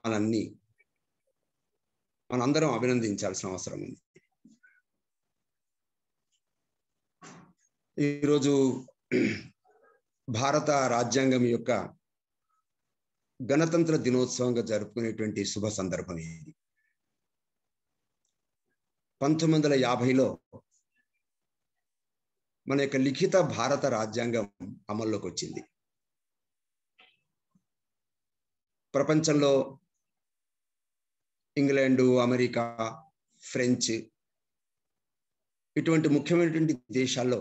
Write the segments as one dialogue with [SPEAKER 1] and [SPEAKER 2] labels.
[SPEAKER 1] కార్యక్రమాలన్నీ మనందరం అభినందించాల్సిన అవసరం ఉంది. ఈరోజు భారత రాజ్యాంగం యొక్క గణతంత్ర దినోత్సవంగా జరుపుకునేటువంటి శుభ సందర్భం ఇది. 1950లో మన యొక్క లిఖిత భారత రాజ్యాంగం అమల్లోకి వచ్చింది. ప్రపంచంలో ఇంగ్లాండు, అమెరికా, ఫ్రెంచ్ ఇటువంటి ముఖ్యమైనటువంటి దేశాల్లో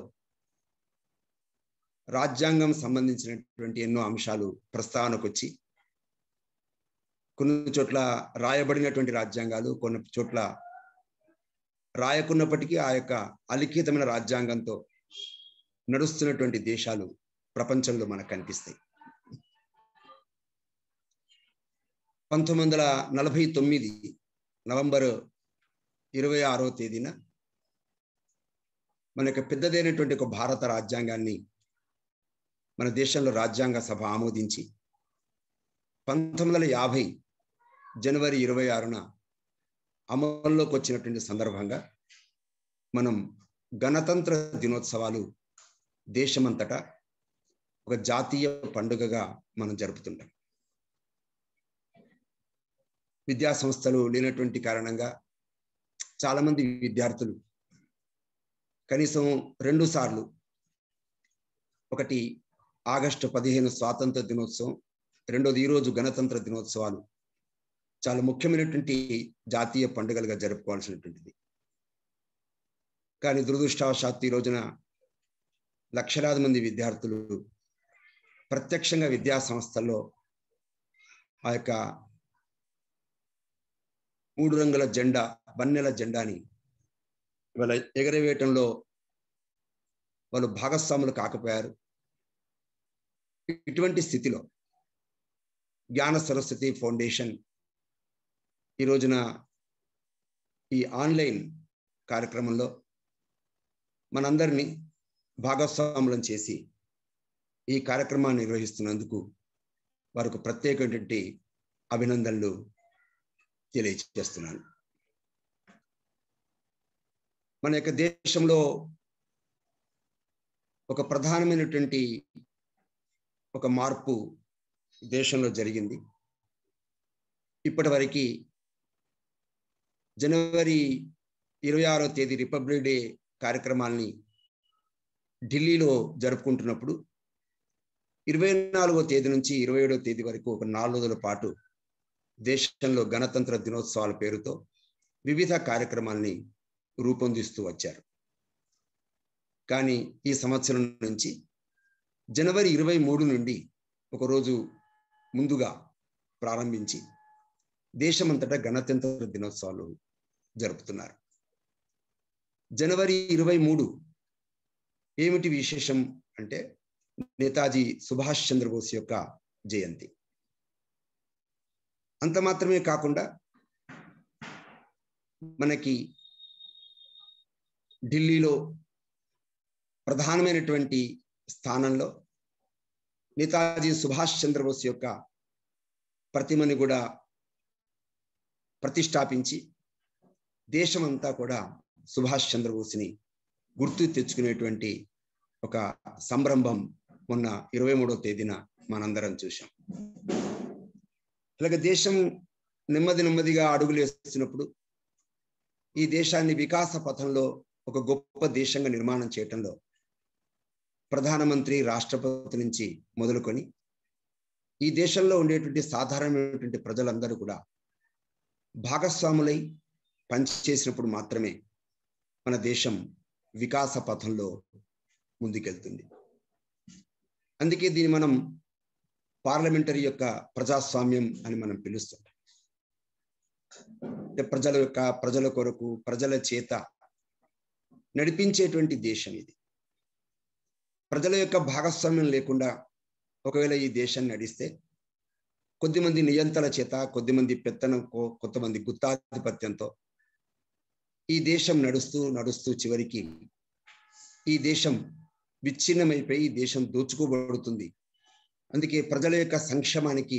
[SPEAKER 1] రాజ్యాంగం సంబంధించినటువంటి ఎన్నో అంశాలు ప్రస్తావనకు వచ్చి కొన్ని చోట్ల రాయబడినటువంటి రాజ్యాంగాలు, కొన్ని చోట్ల రాయకున్నప్పటికీ ఆ యొక్క అలిఖితమైన రాజ్యాంగంతో నడుస్తున్నటువంటి దేశాలు ప్రపంచంలో మనకు కనిపిస్తాయి. 1949 నవంబర్ 26వ తేదీన మన యొక్క పెద్దదైనటువంటి ఒక భారత రాజ్యాంగాన్ని మన దేశంలో రాజ్యాంగ సభ ఆమోదించి 1950 జనవరి 26న అమల్లోకి వచ్చినటువంటి సందర్భంగా మనం గణతంత్ర దినోత్సవాలు దేశమంతటా ఒక జాతీయ పండుగగా మనం జరుపుతుంటాం. విద్యా సంస్థలు లేనటువంటి కారణంగా చాలామంది విద్యార్థులు కనీసం 2 సార్లు, ఒకటి ఆగస్టు 15 స్వాతంత్ర దినోత్సవం, రెండోది ఈరోజు గణతంత్ర దినోత్సవాలు చాలా ముఖ్యమైనటువంటి జాతీయ పండుగలుగా జరుపుకోవాల్సినటువంటిది. కానీ దురదృష్టవశాత్తు ఈ రోజున లక్షలాది మంది విద్యార్థులు ప్రత్యక్షంగా విద్యా సంస్థల్లో ఆ యొక్క 3 రంగుల జెండా, బన్నెల జెండాని ఇవాళ ఎగరవేయటంలో వాళ్ళు భాగస్వాములు కాకపోయారు. ఇటువంటి స్థితిలో జ్ఞాన సరస్వతి ఫౌండేషన్ ఈ రోజున ఈ ఆన్లైన్ కార్యక్రమంలో మనందరినీ భాగస్వాములను చేసి ఈ కార్యక్రమాన్ని నిర్వహిస్తున్నందుకు వారికి ప్రత్యేకమైనటువంటి అభినందనలు తెలియజేస్తున్నాను. మన యొక్క దేశంలో ఒక ప్రధానమైనటువంటి ఒక మార్పు దేశంలో జరిగింది. ఇప్పటి వరకు జనవరి 26వ తేదీ రిపబ్లిక్ డే కార్యక్రమాల్ని ఢిల్లీలో జరుపుకుంటున్నప్పుడు 24వ తేదీ నుంచి 27వ తేదీ వరకు ఒక 4 రోజుల పాటు దేశంలో గణతంత్ర దినోత్సవాల పేరుతో వివిధ కార్యక్రమాల్ని రూపొందిస్తూ వచ్చారు. కానీ ఈ సంవత్సరం నుంచి జనవరి 23 నుండి ఒకరోజు ముందుగా ప్రారంభించి దేశమంతటా గణతంత్ర దినోత్సవాలు జరుపుతున్నారు. జనవరి 23 ఏమిటి విశేషం అంటే నేతాజీ సుభాష్ చంద్రబోస్ యొక్క జయంతి. అంత మాత్రమే కాకుండా మనకి ఢిల్లీలో ప్రధానమైనటువంటి స్థానంలో నేతాజీ సుభాష్ చంద్రబోస్ యొక్క ప్రతిమని కూడా ప్రతిష్టాపించి దేశమంతా కూడా సుభాష్ చంద్రబోస్ని గుర్తు తెచ్చుకునేటువంటి ఒక సంరంభం మొన్న 23వ తేదీన మనందరం చూసాం. అలాగే దేశం నెమ్మదిగా అడుగులు వేస్తున్నప్పుడు ఈ దేశాన్ని వికాస పథంలో ఒక గొప్ప దేశంగా నిర్మాణం చేయటంలో ప్రధానమంత్రి, రాష్ట్రపతి నుంచి మొదలుకొని ఈ దేశంలో ఉండేటువంటి సాధారణమైనటువంటి ప్రజలందరూ కూడా భాగస్వాములై పనిచేసినప్పుడు మాత్రమే మన దేశం వికాస పథంలో ముందుకెళ్తుంది. అందుకే దీన్ని మనం పార్లమెంటరీ యొక్క ప్రజాస్వామ్యం అని మనం పిలుస్తాం. ప్రజల కొరకు, ప్రజల చేత నడిపించేటువంటి దేశం ఇది. ప్రజల యొక్క భాగస్వామ్యం లేకుండా ఒకవేళ ఈ దేశాన్ని నడిస్తే కొద్దిమంది నియంత్రణ చేత, కొద్దిమంది పెత్తనం, కొంతమంది గుత్తాధిపత్యంతో ఈ దేశం నడుస్తూ చివరికి ఈ దేశం విచ్ఛిన్నమైపోయి ఈ దేశం దోచుకోబడుతుంది. అందుకే ప్రజల యొక్క సంక్షేమానికి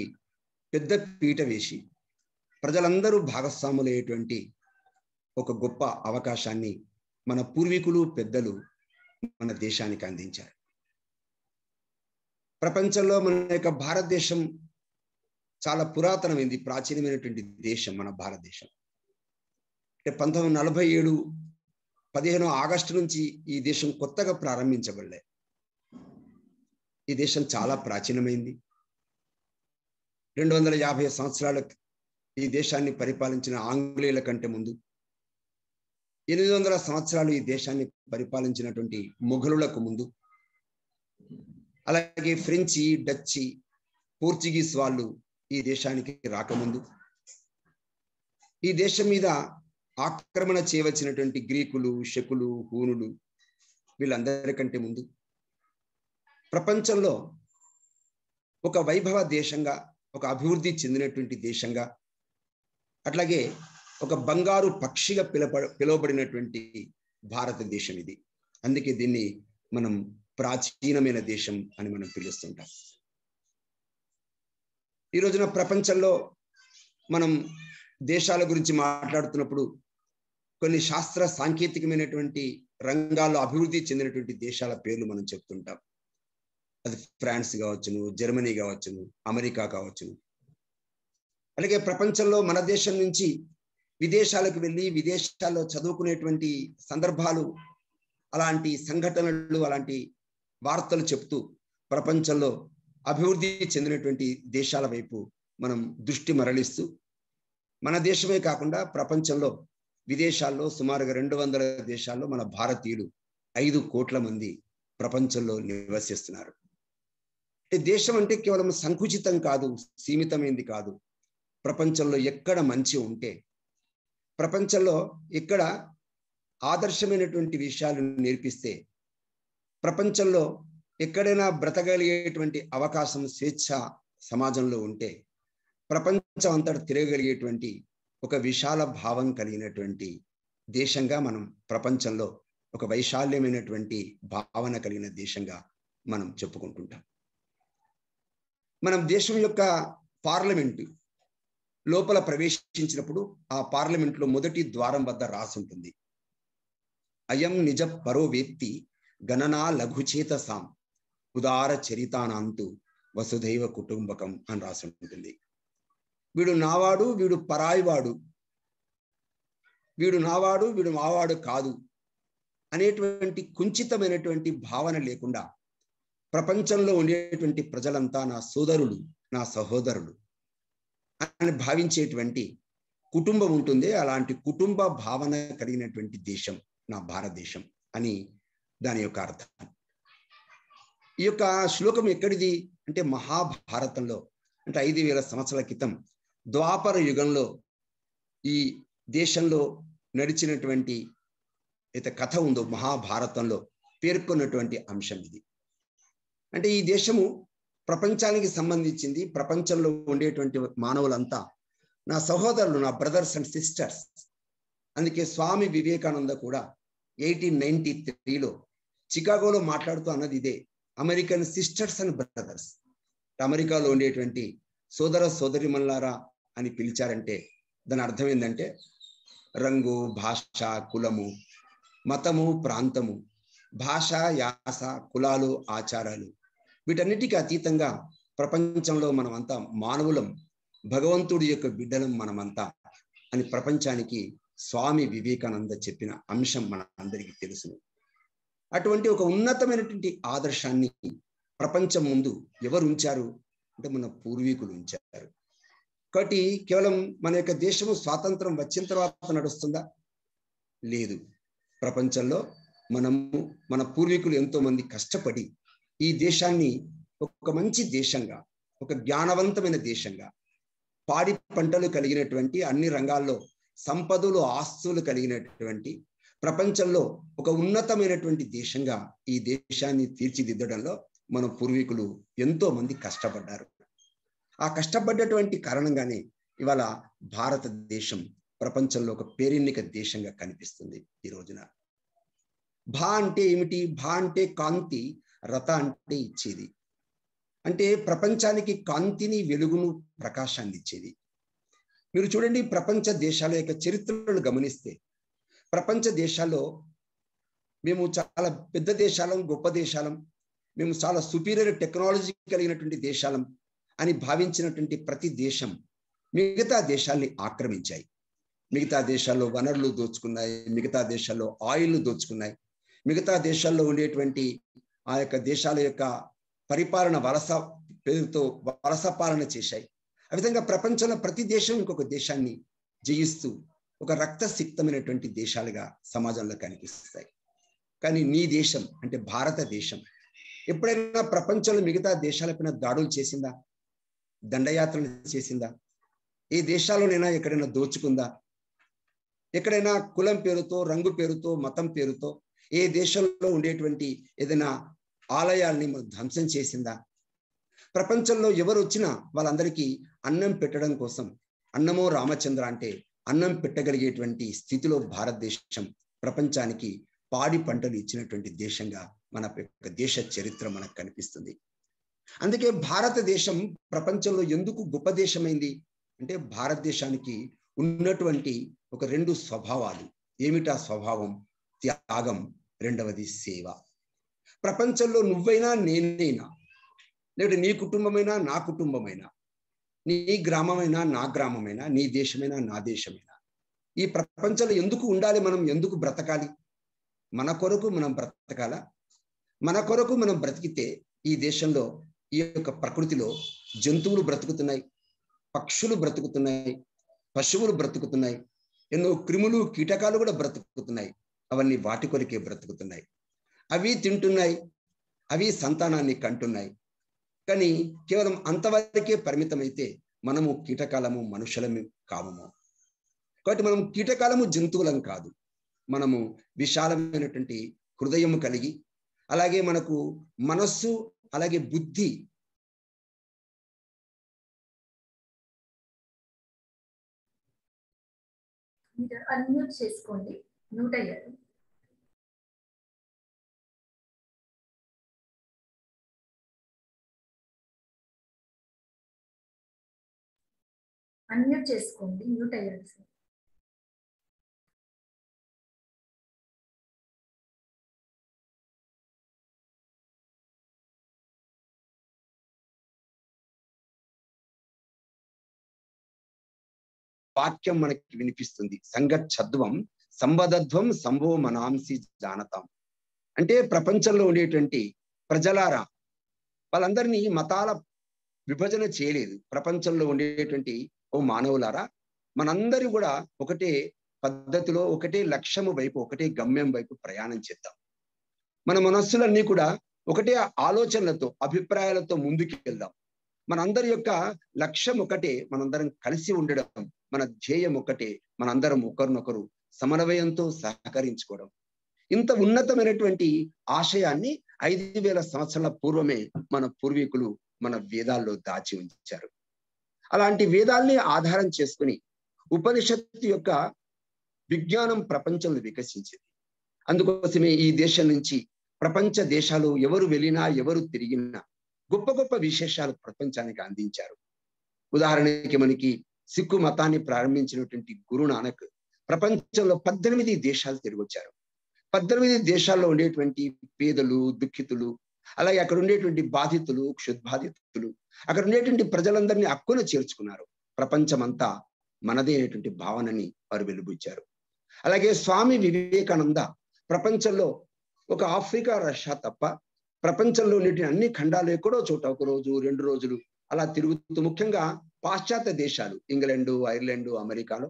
[SPEAKER 1] పెద్ద పీట వేసి ప్రజలందరూ భాగస్వాములయ్యేటువంటి ఒక గొప్ప అవకాశాన్ని మన పూర్వీకులు పెద్దలు మన దేశానికి అందించారు. ప్రపంచంలో మన యొక్క భారతదేశం చాలా పురాతనమైంది, ప్రాచీనమైనటువంటి దేశం మన భారతదేశం. అంటే 1947 15 ఆగస్టు నుంచి ఈ దేశం కొత్తగా ప్రారంభించబడలే. ఈ దేశం చాలా ప్రాచీనమైంది. 250 సంవత్సరాల ఈ దేశాన్ని పరిపాలించిన ఆంగ్లేయుల కంటే ముందు 800 సంవత్సరాలు ఈ దేశాన్ని పరిపాలించినటువంటి మొఘలులకు ముందు, అలాగే ఫ్రెంచి, డచ్చి, పోర్చుగీస్ వాళ్ళు ఈ దేశానికి రాకముందు, ఈ దేశం మీద ఆక్రమణ చేయవలసినటువంటి గ్రీకులు, శకులు, హూనులు వీళ్ళందరికంటే ముందు ప్రపంచంలో ఒక వైభవ దేశంగా, ఒక అభివృద్ధి చెందినటువంటి దేశంగా, అట్లాగే ఒక బంగారు పక్షిగా పిలువబడినటువంటి భారతదేశం ఇది. అందుకే దీన్ని మనం ప్రాచీనమైన దేశం అని మనం పిలుస్తుంటాం. ఈ రోజున ప్రపంచంలో మనం దేశాల గురించి మాట్లాడుతున్నప్పుడు కొన్ని శాస్త్ర సాంకేతికమైనటువంటి రంగాల్లో అభివృద్ధి చెందినటువంటి దేశాల పేర్లు మనం చెప్తుంటాం. అది ఫ్రాన్స్ కావచ్చును, జర్మనీ కావచ్చును, అమెరికా కావచ్చును. అలాగే ప్రపంచంలో మన దేశం నుంచి విదేశాలకు వెళ్ళి విదేశాల్లో చదువుకునేటువంటి సందర్భాలు, అలాంటి సంఘటనలు, అలాంటి వార్తలు చెప్తూ ప్రపంచంలో అభివృద్ధి చెందినటువంటి దేశాల వైపు మనం దృష్టి మరలిస్తూ, మన దేశమే కాకుండా ప్రపంచంలో విదేశాల్లో సుమారుగా 200 దేశాల్లో మన భారతీయులు 5 కోట్ల మంది ప్రపంచంలో నివసిస్తున్నారు. దేశం అంటే కేవలం సంకుచితం కాదు, సీమితమైంది కాదు. ప్రపంచంలో ఎక్కడ మంచి ఉంటే, ప్రపంచంలో ఎక్కడ ఆదర్శమైనటువంటి విషయాలు నేర్పిస్తే, ప్రపంచంలో ఎక్కడైనా బ్రతకగలిగేటువంటి అవకాశం, స్వేచ్ఛ సమాజంలో ఉంటే, ప్రపంచం అంతటా తిరగగలిగేటువంటి ఒక విశాల భావం కలిగినటువంటి దేశంగా మనం ప్రపంచంలో ఒక వైశాల్యమైనటువంటి భావన కలిగిన దేశంగా మనం చెప్పుకుంటుంటాం. మనం దేశం యొక్క పార్లమెంటు లోపల ప్రవేశించినప్పుడు ఆ పార్లమెంట్లో మొదటి ద్వారం వద్ద రాసి ఉంటుంది, అయం నిజ పరో వేత్తి గణనా లఘుచేత సాం ఉదార చరితానాంతు వసుధైవ కుటుంబకం అని రాసి ఉంటుంది. వీడు నావాడు, వీడు పరాయివాడు, వీడు నావాడు, వీడు మావాడు కాదు అనేటువంటి కుంచితమైనటువంటి భావన లేకుండా ప్రపంచంలో ఉండేటువంటి ప్రజలంతా నా సోదరులు, నా సహోదరులు అని భావించేటువంటి కుటుంబం ఉంటుంది. అలాంటి కుటుంబ భావన కలిగినటువంటి దేశం నా భారతదేశం అని దాని యొక్క అర్థం. ఈ యొక్క శ్లోకం ఎక్కడిది అంటే మహాభారతంలో, అంటే 5000 సంవత్సరాల క్రితం ద్వాపర యుగంలో ఈ దేశంలో నడిచినటువంటి అయితే కథ ఉందో మహాభారతంలో పేర్కొన్నటువంటి అంశం ఇది. అంటే ఈ దేశము ప్రపంచానికి సంబంధించింది. ప్రపంచంలో ఉండేటువంటి మానవులంతా నా సహోదరులు, నా బ్రదర్స్ అండ్ సిస్టర్స్. అందుకే స్వామి వివేకానంద కూడా 1893లో చికాగోలో మాట్లాడుతూ అన్నది ఇదే, అమెరికన్ సిస్టర్స్ అండ్ బ్రదర్స్. అమెరికాలో ఉండేటువంటి సోదర సోదరిమల్లారా అని పిలిచారంటే దాని అర్థం ఏంటంటే రంగు, భాష, కులము, మతము, ప్రాంతము, భాష, యాస, కులాలు, ఆచారాలు వీటన్నిటికీ అతీతంగా ప్రపంచంలో మనమంతా మానవులం, భగవంతుడి యొక్క బిడ్డలం మనమంతా అని ప్రపంచానికి స్వామి వివేకానంద చెప్పిన అంశం మన అందరికీ తెలుసును. అటువంటి ఒక ఉన్నతమైనటువంటి ఆదర్శాన్ని ప్రపంచం ముందు ఎవరు ఉంచారు అంటే మన పూర్వీకులు ఉంచారు. కాబట్టి కేవలం మన యొక్క దేశము స్వాతంత్రం వచ్చిన తర్వాత నడుస్తుందా? లేదు. ప్రపంచంలో మన పూర్వీకులు ఎంతో మంది కష్టపడి ఈ దేశాన్ని ఒక మంచి దేశంగా, ఒక జ్ఞానవంతమైన దేశంగా, పాడి పంటలు కలిగినటువంటి, అన్ని రంగాల్లో సంపదలు, ఆస్తులు కలిగినటువంటి, ప్రపంచంలో ఒక ఉన్నతమైనటువంటి దేశంగా ఈ దేశాన్ని తీర్చిదిద్దడంలో మన పూర్వీకులు ఎంతో మంది కష్టపడ్డారు. ఆ కష్టపడ్డటువంటి కారణంగానే ఇవాళ భారతదేశం ప్రపంచంలో ఒక పేరెన్నిక దేశంగా కనిపిస్తుంది ఈ రోజున. భా అంటే ఏమిటి? భా అంటే కాంతి, రత అంటే ఇచ్చేది. అంటే ప్రపంచానికి కాంతిని, వెలుగును, ప్రకాశాన్ని ఇచ్చేది. మీరు చూడండి, ప్రపంచ దేశాల యొక్క చరిత్రను గమనిస్తే ప్రపంచ దేశాల్లో మేము చాలా పెద్ద దేశాలం, గొప్ప దేశాలం, మేము చాలా సుపీరియర్ టెక్నాలజీ కలిగినటువంటి దేశాలం అని భావించినటువంటి ప్రతి దేశం మిగతా దేశాల్ని ఆక్రమించాయి. మిగతా దేశాల్లో వనరులు దోచుకున్నాయి, మిగతా దేశాల్లో ఆయిల్ దోచుకున్నాయి, మిగతా దేశాల్లో ఉండేటువంటి ఆ యొక్క దేశాల యొక్క పరిపాలన వలస పేరుతో వలస పాలన చేశాయి. ఆ విధంగా ప్రపంచంలో ప్రతి దేశం ఇంకొక దేశాన్ని జయిస్తూ ఒక రక్తసిక్తమైనటువంటి దేశాలుగా సమాజంలో కనిపిస్తాయి. కానీ నీ దేశం అంటే భారతదేశం ఎప్పుడైనా ప్రపంచంలో మిగతా దేశాలపైన దాడులు చేసిందా? దండయాత్రలు చేసిందా? ఏ దేశాల్లోనైనా ఎక్కడైనా దోచుకుందా? ఎక్కడైనా కులం పేరుతో, రంగు పేరుతో, మతం పేరుతో ఏ దేశంలో ఉండేటువంటి ఏదైనా ఆలయాల్ని ధ్వంసం చేసిందా? ప్రపంచంలో ఎవరు వచ్చినా వాళ్ళందరికీ అన్నం పెట్టడం కోసం, అన్నమో రామచంద్ర అంటే అన్నం పెట్టగలిగేటువంటి స్థితిలో భారతదేశం ప్రపంచానికి పాడి పంటలు ఇచ్చినటువంటి దేశంగా మన యొక్క దేశ చరిత్ర మనకు కనిపిస్తుంది. అందుకే భారతదేశం ప్రపంచంలో ఎందుకు గొప్ప దేశమైంది అంటే భారతదేశానికి ఉన్నటువంటి ఒక 2 స్వభావాలు. ఏమిటా స్వభావం? త్యాగం, రెండవది సేవ. ప్రపంచంలో నువ్వైనా, నేనైనా, లేదా నీ కుటుంబమైనా, నా కుటుంబమైనా, నీ గ్రామమైనా, నా గ్రామమైనా, నీ దేశమైనా, నా దేశమైనా, ఈ ప్రపంచంలో ఎందుకు ఉండాలి? మనం ఎందుకు బ్రతకాలి? మన కొరకు మనం బ్రతకాలా? మన కొరకు మనం బ్రతికితే ఈ దేశంలో, ఈ యొక్క ప్రకృతిలో జంతువులు బ్రతుకుతున్నాయి, పక్షులు బ్రతుకుతున్నాయి, పశువులు బ్రతుకుతున్నాయి, ఎన్నో క్రిములు, కీటకాలు కూడా బ్రతుకుతున్నాయి. అవన్నీ వాటి కొరికే బ్రతుకుతున్నాయి. అవి తింటున్నాయి, అవి సంతానాన్ని కంటున్నాయి. కానీ కేవలం అంతవరకే పరిమితమైతే మనము కీటకాలము, మనుషులము కామము. కాబట్టి మనం కీటకాలము, జంతువులం కాదు. మనము విశాలమైనటువంటి హృదయము కలిగి, అలాగే మనకు మనస్సు, అలాగే బుద్ధి,
[SPEAKER 2] అన్మ్యూట్ చేసుకోండి. మ్యూట్ అయ్యారు. అన్మ్యూట్ చేసుకోండి, మ్యూట్ అయ్యారు సార్.
[SPEAKER 1] వాక్యం మనకి వినిపిస్తుంది. సంగచ్చద్వం సంబదధ్వం సంభో మనాంసి జానతాం అంటే ప్రపంచంలో ఉండేటువంటి ప్రజలారా, వాళ్ళందరినీ మతాల విభజన చేయలేదు. ప్రపంచంలో ఉండేటువంటి ఓ మానవులారా, మనందరూ కూడా ఒకటే పద్ధతిలో, ఒకటే లక్ష్యము వైపు, ఒకటే గమ్యం వైపు ప్రయాణం చేద్దాం. మన మనస్సులన్నీ కూడా ఒకటే ఆలోచనలతో, అభిప్రాయాలతో ముందుకు వెళ్దాం. మనందరి యొక్క లక్ష్యం ఒకటే, మనందరం కలిసి ఉండడం. మన ధ్యేయం ఒకటే, మనందరం ఒకరినొకరు సమన్వయంతో సహకరించుకోవడం. ఇంత ఉన్నతమైనటువంటి ఆశయాన్ని 5000 సంవత్సరాల పూర్వమే మన పూర్వీకులు మన వేదాల్లో దాచి ఉంచారు. అలాంటి వేదాల్ని ఆధారం చేసుకుని ఉపనిషత్తు యొక్క విజ్ఞానం ప్రపంచంలో వికసించింది. అందుకోసమే ఈ దేశం నుంచి ప్రపంచ దేశాలు ఎవరు వెళ్ళినా, ఎవరు తిరిగినా గొప్ప గొప్ప విశేషాలు ప్రపంచానికి అందించారు. ఉదాహరణకి మనకి సిక్కు మతాన్ని ప్రారంభించినటువంటి గురు నానక్ ప్రపంచంలో 18 దేశాలు తిరిగొచ్చారు. 18 దేశాల్లో ఉండేటువంటి పేదలు, దుఃఖితులు, అలాగే అక్కడ ఉండేటువంటి బాధితులు, క్షుద్బాధితులు, అక్కడ ఉండేటువంటి ప్రజలందరినీ అక్కున చేర్చుకున్నారు. ప్రపంచమంతా మనదే అనేటువంటి భావనని వారు వెలుబుచ్చారు. అలాగే స్వామి వివేకానంద ప్రపంచంలో ఒక ఆఫ్రికా, రష్యా తప్ప ప్రపంచంలో ఉండేటువంటి అన్ని ఖండాలు ఎక్కడో చోట 1 రోజు, 2 రోజులు అలా తిరుగుతూ, ముఖ్యంగా పాశ్చాత్య దేశాలు ఇంగ్లాండు, ఐర్లాండు, అమెరికాలో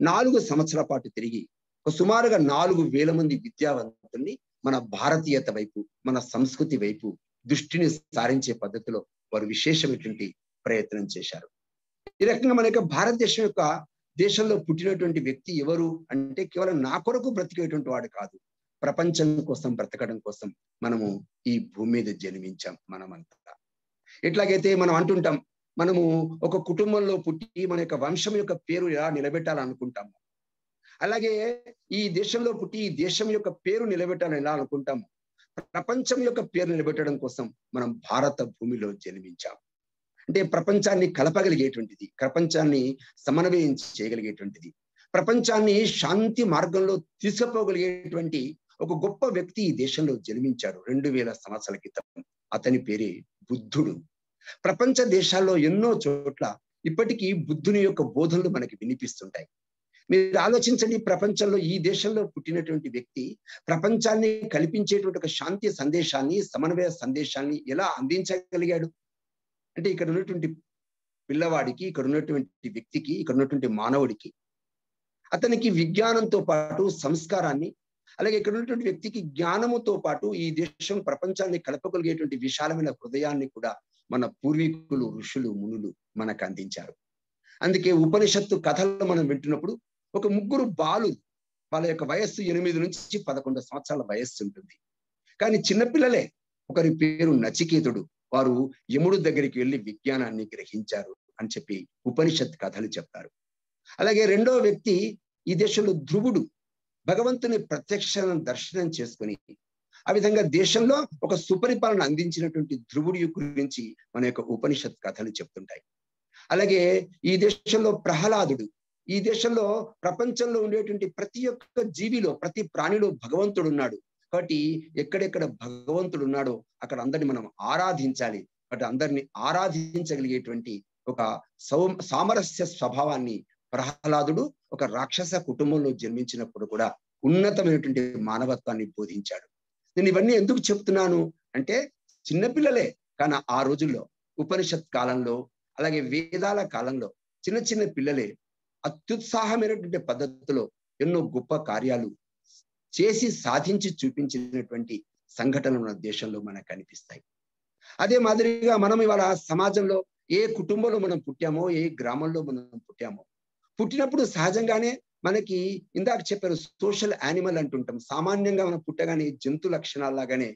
[SPEAKER 1] 4 సంవత్సరాల పాటు తిరిగి సుమారుగా 4000 మంది విద్యావంతుల్ని మన భారతీయత వైపు, మన సంస్కృతి వైపు దృష్టిని సారించే పద్ధతిలో వారు విశేషమైనటువంటి ప్రయత్నం చేశారు. ఈ రకంగా మన యొక్క భారతదేశం యొక్క దేశంలో పుట్టినటువంటి వ్యక్తి ఎవరు అంటే కేవలం నా కొరకు బ్రతికేటువంటి వాడు కాదు, ప్రపంచం కోసం బ్రతకడం కోసం మనము ఈ భూమి మీద జన్మించాం మనమంతా. ఎట్లాగైతే మనం అంటుంటాం, మనము ఒక కుటుంబంలో పుట్టి మన యొక్క వంశం యొక్క పేరు ఎలా నిలబెట్టాలనుకుంటాము, అలాగే ఈ దేశంలో పుట్టి ఈ దేశం యొక్క పేరు నిలబెట్టాలని ఎలా అనుకుంటాము, ప్రపంచం యొక్క పేరు నిలబెట్టడం కోసం మనం భారత భూమిలో జన్మించాం. అంటే ప్రపంచాన్ని కలపగలిగేటువంటిది, ప్రపంచాన్ని సమన్వయం చేయగలిగేటువంటిది, ప్రపంచాన్ని శాంతి మార్గంలో తీసుకుపోగలిగేటువంటి ఒక గొప్ప వ్యక్తి ఈ దేశంలో జన్మించాడు 2000 సంవత్సరాల క్రితం. అతని పేరే బుద్ధుడు. ప్రపంచ దేశాల్లో ఎన్నో చోట్ల ఇప్పటికీ బుద్ధుని యొక్క బోధనలు మనకి వినిపిస్తుంటాయి. మీరు ఆలోచించండి, ప్రపంచంలో ఈ దేశంలో పుట్టినటువంటి వ్యక్తి ప్రపంచాన్ని కల్పించేటువంటి ఒక శాంతి సందేశాన్ని, సమన్వయ సందేశాన్ని ఎలా అందించగలిగాడు అంటే, ఇక్కడ ఉన్నటువంటి పిల్లవాడికి, ఇక్కడ ఉన్నటువంటి వ్యక్తికి, ఇక్కడ ఉన్నటువంటి మానవుడికి, అతనికి విజ్ఞానంతో పాటు సంస్కారాన్ని, అలాగే ఇక్కడ ఉన్నటువంటి వ్యక్తికి జ్ఞానముతో పాటు ఈ దేశం ప్రపంచాన్ని కలపగలిగేటువంటి విశాలమైన హృదయాన్ని కూడా మన పూర్వీకులు, ఋషులు, మునులు మనకు అందించారు. అందుకే ఉపనిషత్తు కథలు మనం వింటున్నప్పుడు ఒక ముగ్గురు బాలురు, వాళ్ళ యొక్క వయస్సు 8 నుంచి 11 సంవత్సరాల వయస్సు ఉంటుంది. కానీ చిన్నపిల్లలే. ఒకరి పేరు నచికేతుడు. వారు యముడు దగ్గరికి వెళ్ళి విజ్ఞానాన్ని గ్రహించారు అని చెప్పి ఉపనిషత్ కథలు చెప్తారు. అలాగే రెండో వ్యక్తి ఈ దేశంలో ధ్రువుడు, భగవంతుని ప్రత్యక్ష దర్శనం చేసుకుని ఆ విధంగా దేశంలో ఒక సుపరిపాలన అందించినటువంటి ధ్రువుడి గురించి మన యొక్క ఉపనిషత్ కథలు చెప్తుంటాయి. అలాగే ఈ దేశంలో ప్రహ్లాదుడు, ఈ దేశంలో ప్రపంచంలో ఉండేటువంటి ప్రతి ఒక్క జీవిలో, ప్రతి ప్రాణిలో భగవంతుడు ఉన్నాడు. కాబట్టి ఎక్కడెక్కడ భగవంతుడు ఉన్నాడో అక్కడ అందరిని మనం ఆరాధించాలి. కాబట్టి అందరిని ఆరాధించగలిగేటువంటి ఒక సామరస్య స్వభావాన్ని ప్రహ్లాదుడు ఒక రాక్షస కుటుంబంలో జన్మించినప్పుడు కూడా ఉన్నతమైనటువంటి మానవత్వాన్ని బోధించాడు. నేను ఇవన్నీ ఎందుకు చెప్తున్నాను అంటే, చిన్నపిల్లలే కానీ ఆ రోజుల్లో ఉపనిషత్ కాలంలో, అలాగే వేదాల కాలంలో చిన్న చిన్న పిల్లలే అత్యుత్సాహమైనటువంటి పద్ధతిలో ఎన్నో గొప్ప కార్యాలు చేసి సాధించి చూపించినటువంటి సంఘటనలు మన దేశంలో మనకు కనిపిస్తాయి. అదే మాదిరిగా మనం ఇవాళ సమాజంలో ఏ కుటుంబంలో మనం పుట్టామో, ఏ గ్రామంలో మనం పుట్టామో, పుట్టినప్పుడు సహజంగానే మనకి ఇందాక చెప్పారు సోషల్ యానిమల్ అంటుంటాం. సామాన్యంగా మనం పుట్టగానే జంతు లక్షణాల్లాగానే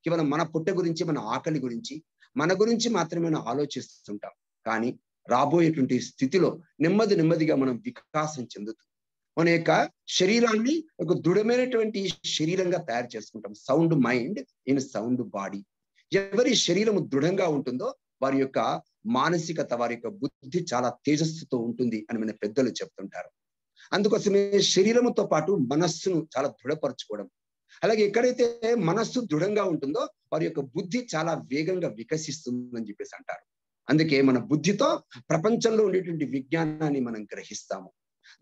[SPEAKER 1] కేవలం మన పుట్ట గురించి, మన ఆకలి గురించి, మన గురించి మాత్రమే మనం ఆలోచిస్తుంటాం. కానీ రాబోయేటువంటి స్థితిలో నెమ్మదిగా మనం వికాసం చెందుతూ మన యొక్క శరీరాన్ని ఒక దృఢమైనటువంటి శరీరంగా తయారు చేసుకుంటాం. Sound mind in sound body. ఎవరి శరీరము దృఢంగా ఉంటుందో వారి యొక్క మానసికత, వారి యొక్క బుద్ధి చాలా తేజస్సుతో ఉంటుంది అని మన పెద్దలు చెప్తుంటారు. అందుకోసమే శరీరముతో పాటు మనస్సును చాలా దృఢపరచుకోవడం, అలాగే ఎక్కడైతే మనస్సు దృఢంగా ఉంటుందో వారి యొక్క బుద్ధి చాలా వేగంగా వికసిస్తుందని చెప్పేసి అంటారు. అందుకే మన బుద్ధితో ప్రపంచంలో ఉండేటువంటి విజ్ఞానాన్ని మనం గ్రహిస్తాము.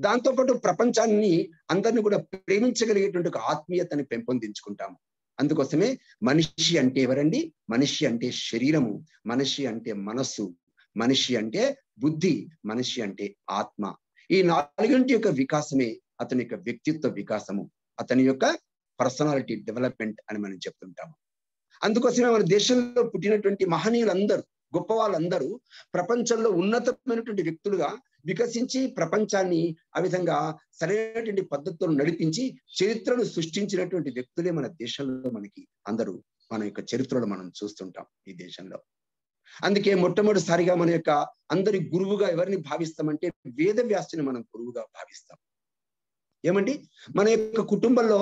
[SPEAKER 1] దాంతోపాటు ప్రపంచాన్ని అందరినీ కూడా ప్రేమించగలిగేటువంటి ఒక ఆత్మీయతని పెంపొందించుకుంటాము. అందుకోసమే మనిషి అంటే ఎవరండి? మనిషి అంటే శరీరము, మనిషి అంటే మనస్సు, మనిషి అంటే బుద్ధి, మనిషి అంటే ఆత్మ. ఈ నాలుగింటి యొక్క వికాసమే అతని యొక్క వ్యక్తిత్వ వికాసము, అతని యొక్క పర్సనాలిటీ డెవలప్మెంట్ అని మనం చెప్తుంటాము. అందుకోసమే మన దేశంలో పుట్టినటువంటి మహనీయులందరూ, గొప్ప వాళ్ళందరూ ప్రపంచంలో ఉన్నతమైనటువంటి వ్యక్తులుగా వికసించి ప్రపంచాన్ని ఆ విధంగా సరైనటువంటి పద్ధతులను నడిపించి చరిత్రను సృష్టించినటువంటి వ్యక్తులే మన దేశంలో మనకి అందరూ మన యొక్క చరిత్రలో మనం చూస్తుంటాం ఈ దేశంలో. అందుకే మొట్టమొదటిసారిగా మన యొక్క అందరి గురువుగా ఎవరిని భావిస్తామంటే వేదవ్యాసుని మనం గురువుగా భావిస్తాం. ఏమండి, మన యొక్క కుటుంబంలో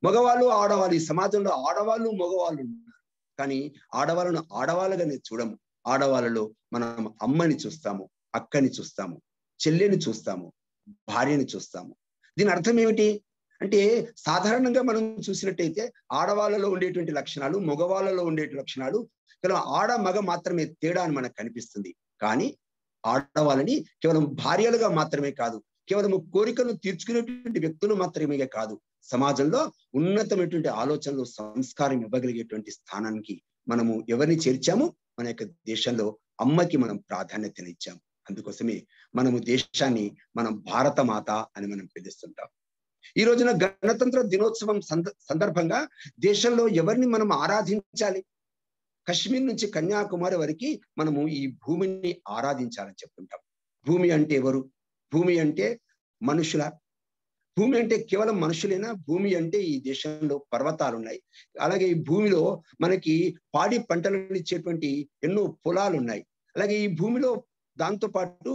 [SPEAKER 1] మగవాళ్ళు, ఆడవాళ్ళు, ఈ సమాజంలో ఆడవాళ్ళు, మగవాళ్ళు ఉన్నారు. కానీ ఆడవాళ్ళను ఆడవాళ్ళుగానే చూడము. ఆడవాళ్ళలో మనం అమ్మని చూస్తాము, అక్కని చూస్తాము, చెల్లెని చూస్తాము, భార్యని చూస్తాము. దీని అర్థం ఏమిటి అంటే, సాధారణంగా మనం చూసినట్టయితే ఆడవాళ్ళలో ఉండేటువంటి లక్షణాలు, మగవాళ్ళలో ఉండేటువంటి లక్షణాలు కేవలం ఆడ మగ మాత్రమే తేడా అని మనకు కనిపిస్తుంది. కానీ ఆడవాళ్ళని కేవలం భార్యలుగా మాత్రమే కాదు, కేవలం కోరికను తీర్చుకునేటువంటి వ్యక్తులు మాత్రమే కాదు, సమాజంలో ఉన్నతమైనటువంటి ఆలోచనలు, సంస్కారం ఇవ్వగలిగేటువంటి స్థానానికి మనము ఎవరిని చేర్చాము? మన యొక్క దేశంలో అమ్మకి మనం ప్రాధాన్యతనిచ్చాము. అందుకోసమే మనము దేశాన్ని మనం భారత మాత అని మనం పిలుస్తుంటాం. ఈ రోజున గణతంత్ర దినోత్సవం సందర్భంగా దేశంలో ఎవరిని మనం ఆరాధించాలి? కశ్మీర్ నుంచి కన్యాకుమారి వరకు మనము ఈ భూమిని ఆరాధించాలని చెప్తుంటాం. భూమి అంటే ఎవరు? భూమి అంటే మనుషుల. భూమి అంటే కేవలం మనుషులేనా? భూమి అంటే ఈ దేశంలో పర్వతాలు ఉన్నాయి, అలాగే ఈ భూమిలో మనకి పాడి పంటలను ఇచ్చేటువంటి ఎన్నో పొలాలు ఉన్నాయి, అలాగే ఈ భూమిలో దాంతో పాటు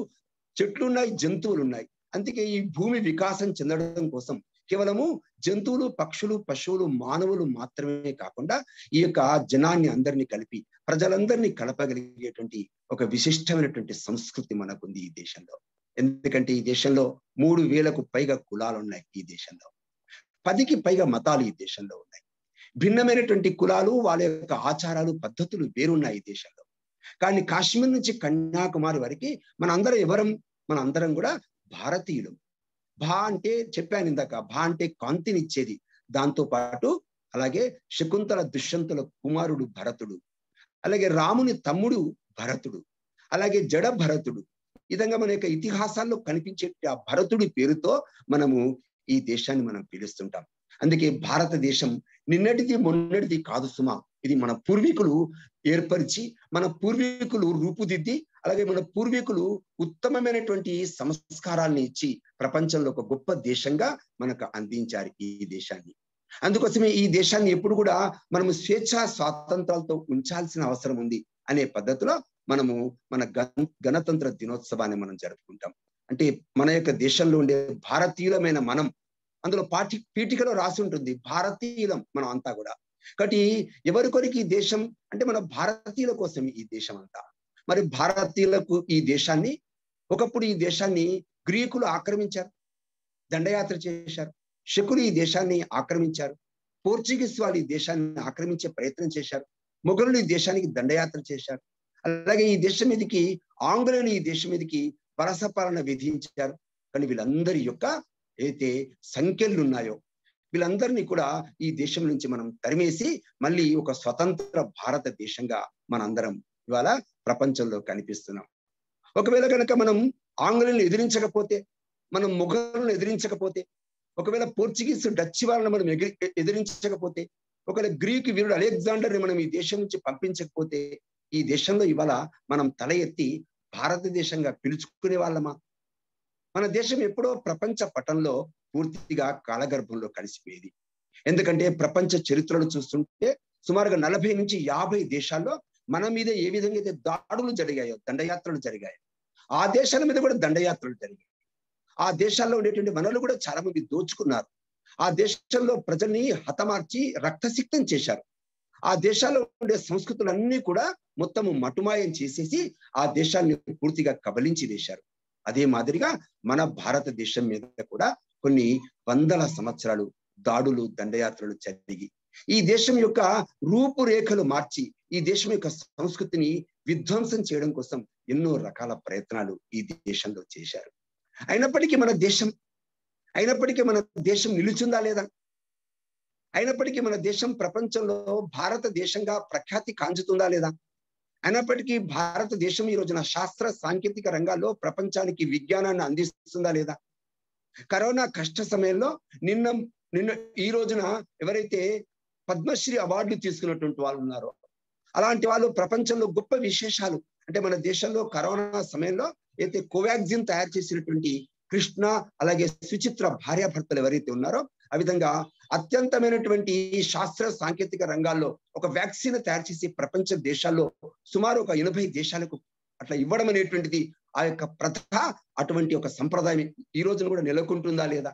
[SPEAKER 1] చెట్లు ఉన్నాయి, జంతువులు ఉన్నాయి. అందుకే ఈ భూమి వికాసం చెందడం కోసం కేవలము జంతువులు, పక్షులు, పశువులు, మానవులు మాత్రమే కాకుండా ఈ యొక్క జనాన్ని అందరినీ కలిపి ప్రజలందరినీ కలపగలిగేటువంటి ఒక విశిష్టమైనటువంటి సంస్కృతి మనకుంది ఈ దేశంలో. ఎందుకంటే ఈ దేశంలో 3000కు పైగా కులాలు ఉన్నాయి. ఈ దేశంలో 10కి పైగా మతాలు ఈ దేశంలో ఉన్నాయి. భిన్నమైనటువంటి కులాలు, వాళ్ళ యొక్క ఆచారాలు, పద్ధతులు వేరున్నాయి ఈ దేశంలో. కానీ కాశ్మీర్ నుంచి కన్యాకుమారి వరకు మనందరం ఎవరం? మనందరం కూడా భారతీయులు. భా అంటే చెప్పాను ఇందాక, భా అంటే కాంతినిచ్చేది. దాంతో పాటు అలాగే శకుంతల దుష్యంతుల కుమారుడు భరతుడు, అలాగే రాముని తమ్ముడు భరతుడు, అలాగే జడ భరతుడు. ఈ విధంగా మన యొక్క ఇతిహాసాల్లో కనిపించే ఆ భరతుడి పేరుతో మనము ఈ దేశాన్ని మనం పిలుస్తుంటాం. అందుకే భారతదేశం నిన్నటిది మొన్నటిది కాదు సుమా. ఇది మన పూర్వీకులు ఏర్పరిచి, మన పూర్వీకులు రూపుదిద్ది, అలాగే మన పూర్వీకులు ఉత్తమమైనటువంటి సంస్కారాల్ని ఇచ్చి ప్రపంచంలో ఒక గొప్ప దేశంగా మనకు అందించారు ఈ దేశాన్ని. అందుకోసమే ఈ దేశాన్ని ఎప్పుడు కూడా మనము స్వేచ్ఛా స్వాతంత్రాలతో ఉంచాల్సిన అవసరం ఉంది అనే పద్ధతిలో మనము మన గణతంత్ర దినోత్సవాన్ని మనం జరుపుకుంటాం. అంటే మన యొక్క దేశంలో ఉండే భారతీయులమైన మనం, అందులో పీఠికలో రాసి ఉంటుంది భారతీయులం మనం అంతా కూడా. కాబట్టి ఎవరి కొరికి ఈ దేశం అంటే మన భారతీయుల కోసం ఈ దేశం అంతా. మరి భారతీయులకు ఈ దేశాన్ని, ఒకప్పుడు ఈ దేశాన్ని గ్రీకులు ఆక్రమించారు, దండయాత్ర చేశారు. శకులు ఈ దేశాన్ని ఆక్రమించారు. పోర్చుగీస్ వాళ్ళు ఈ దేశాన్ని ఆక్రమించే ప్రయత్నం చేశారు. మొఘలులు ఈ దేశానికి దండయాత్ర చేశారు. అలాగే ఈ దేశం మీదకి ఆంగ్లేయులు ఈ దేశం మీదకి వలస పాలన విధించారు. కానీ వీళ్ళందరి యొక్క అయితే సంఖ్యలు ఉన్నాయో వీళ్ళందరినీ కూడా ఈ దేశం నుంచి మనం తరిమేసి మళ్ళీ ఒక స్వతంత్ర భారతదేశంగా మనందరం ఇవాళ ప్రపంచంలో కనిపిస్తున్నాం. ఒకవేళ కనుక మనం ఆంగ్లేయులను ఎదిరించకపోతే, మనం మొఘలులను ఎదిరించకపోతే, ఒకవేళ పోర్చుగీస్ డచ్ వాళ్ళని మనం ఎదిరించకపోతే, ఒకవేళ గ్రీకు వీరుడు అలెగ్జాండర్ని మనం ఈ దేశం నుంచి పంపించకపోతే, ఈ దేశంలో ఇవాళ మనం తల ఎత్తి భారతదేశంగా పిలుచుకునే వాళ్ళమా? మన దేశం ఎప్పుడో ప్రపంచ పటంలో పూర్తిగా కాలగర్భంలో కలిసిపోయేది. ఎందుకంటే ప్రపంచ చరిత్రలు చూస్తుంటే సుమారుగా 40 నుంచి 50 దేశాల్లో మన మీద ఏ విధంగా అయితే దాడులు జరిగాయో, దండయాత్రలు జరిగాయో, ఆ దేశాల మీద కూడా దండయాత్రలు జరిగాయి. ఆ దేశాల్లో ఉండేటువంటి వనరులు కూడా చాలా మంది దోచుకున్నారు. ఆ దేశంలో ప్రజల్ని హతమార్చి రక్తసిక్తం చేశారు. ఆ దేశాల్లో ఉండే సంస్కృతులన్నీ కూడా మొత్తము మటుమాయం చేసేసి ఆ దేశాన్ని పూర్తిగా కబలించి వేశారు. అదే మాదిరిగా మన భారతదేశం మీద కూడా కొన్ని వందల సంవత్సరాలు దాడులు, దండయాత్రలు జరిగి ఈ దేశం యొక్క రూపురేఖలు మార్చి ఈ దేశం యొక్క సంస్కృతిని విధ్వంసం చేయడం కోసం ఎన్నో రకాల ప్రయత్నాలు ఈ దేశంలో చేశారు. అయినప్పటికీ మన దేశం నిలుచుందా లేదా? అయినప్పటికీ మన దేశం ప్రపంచంలో భారతదేశంగా ప్రఖ్యాతి కాంచుతుందా లేదా? అయినప్పటికీ భారతదేశం ఈ రోజున శాస్త్ర సాంకేతిక రంగాల్లో ప్రపంచానికి విజ్ఞానాన్ని అందిస్తుందా లేదా? కరోనా కష్ట సమయంలో నిన్న ఈ రోజున ఎవరైతే పద్మశ్రీ అవార్డులు తీసుకున్నటువంటి వాళ్ళు ఉన్నారో అలాంటి వాళ్ళు ప్రపంచంలో గొప్ప విశేషాలు అంటే మన దేశంలో కరోనా సమయంలో అయితే కోవాక్సిన్ తయారు చేసినటువంటి కృష్ణ అలాగే సుచిత్ర భార్యాభర్తలు ఎవరైతే ఉన్నారో ఆ విధంగా అత్యంతమైనటువంటి శాస్త్ర సాంకేతిక రంగాల్లో ఒక వ్యాక్సిన్ తయారు చేసి ప్రపంచ దేశాల్లో సుమారు ఒక 80 దేశాలకు అట్లా ఇవ్వడం అనేటువంటిది ఆ యొక్క ప్రథ, అటువంటి ఒక సంప్రదాయం ఈ రోజున కూడా నెలకొంటుందా లేదా?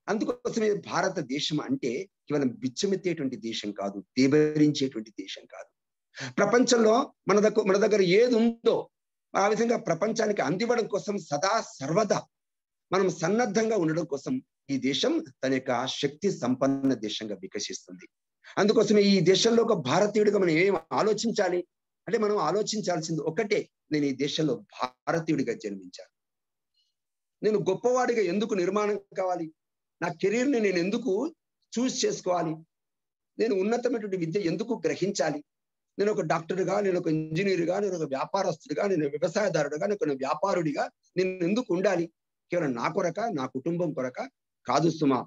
[SPEAKER 1] అందుకోసమే భారతదేశం అంటే కేవలం బిచ్చమెత్తేటువంటి దేశం కాదు, దేబరించేటువంటి దేశం కాదు. ప్రపంచంలో మన దగ్గర ఏది ఉందో ఆ విధంగా ప్రపంచానికి అందివ్వడం కోసం సదా సర్వదా మనం సన్నద్ధంగా ఉండడం కోసం ఈ దేశం తన యొక్క శక్తి సంపన్న దేశంగా వికసిస్తుంది. అందుకోసమే ఈ దేశంలో ఒక భారతీయుడిగా మనం ఏం ఆలోచించాలి అంటే మనం ఆలోచించాల్సింది ఒకటే, నేను ఈ దేశంలో భారతీయుడిగా జన్మించాను. నేను గొప్పవాడిగా ఎందుకు నిర్మాణం కావాలి? నా కెరీర్ని నేను ఎందుకు చూస్ చేసుకోవాలి? నేను ఉన్నతమైనటువంటి విద్య ఎందుకు గ్రహించాలి? నేను ఒక డాక్టర్గా, నేను ఒక ఇంజనీర్గా, నేను ఒక వ్యాపారస్తుడిగా, నేను వ్యవసాయదారుడిగా, నేను వ్యాపారుడిగా నేను ఎందుకు ఉండాలి? కేవలం నా కొరక, నా కుటుంబం కొరక కాదు సుమా.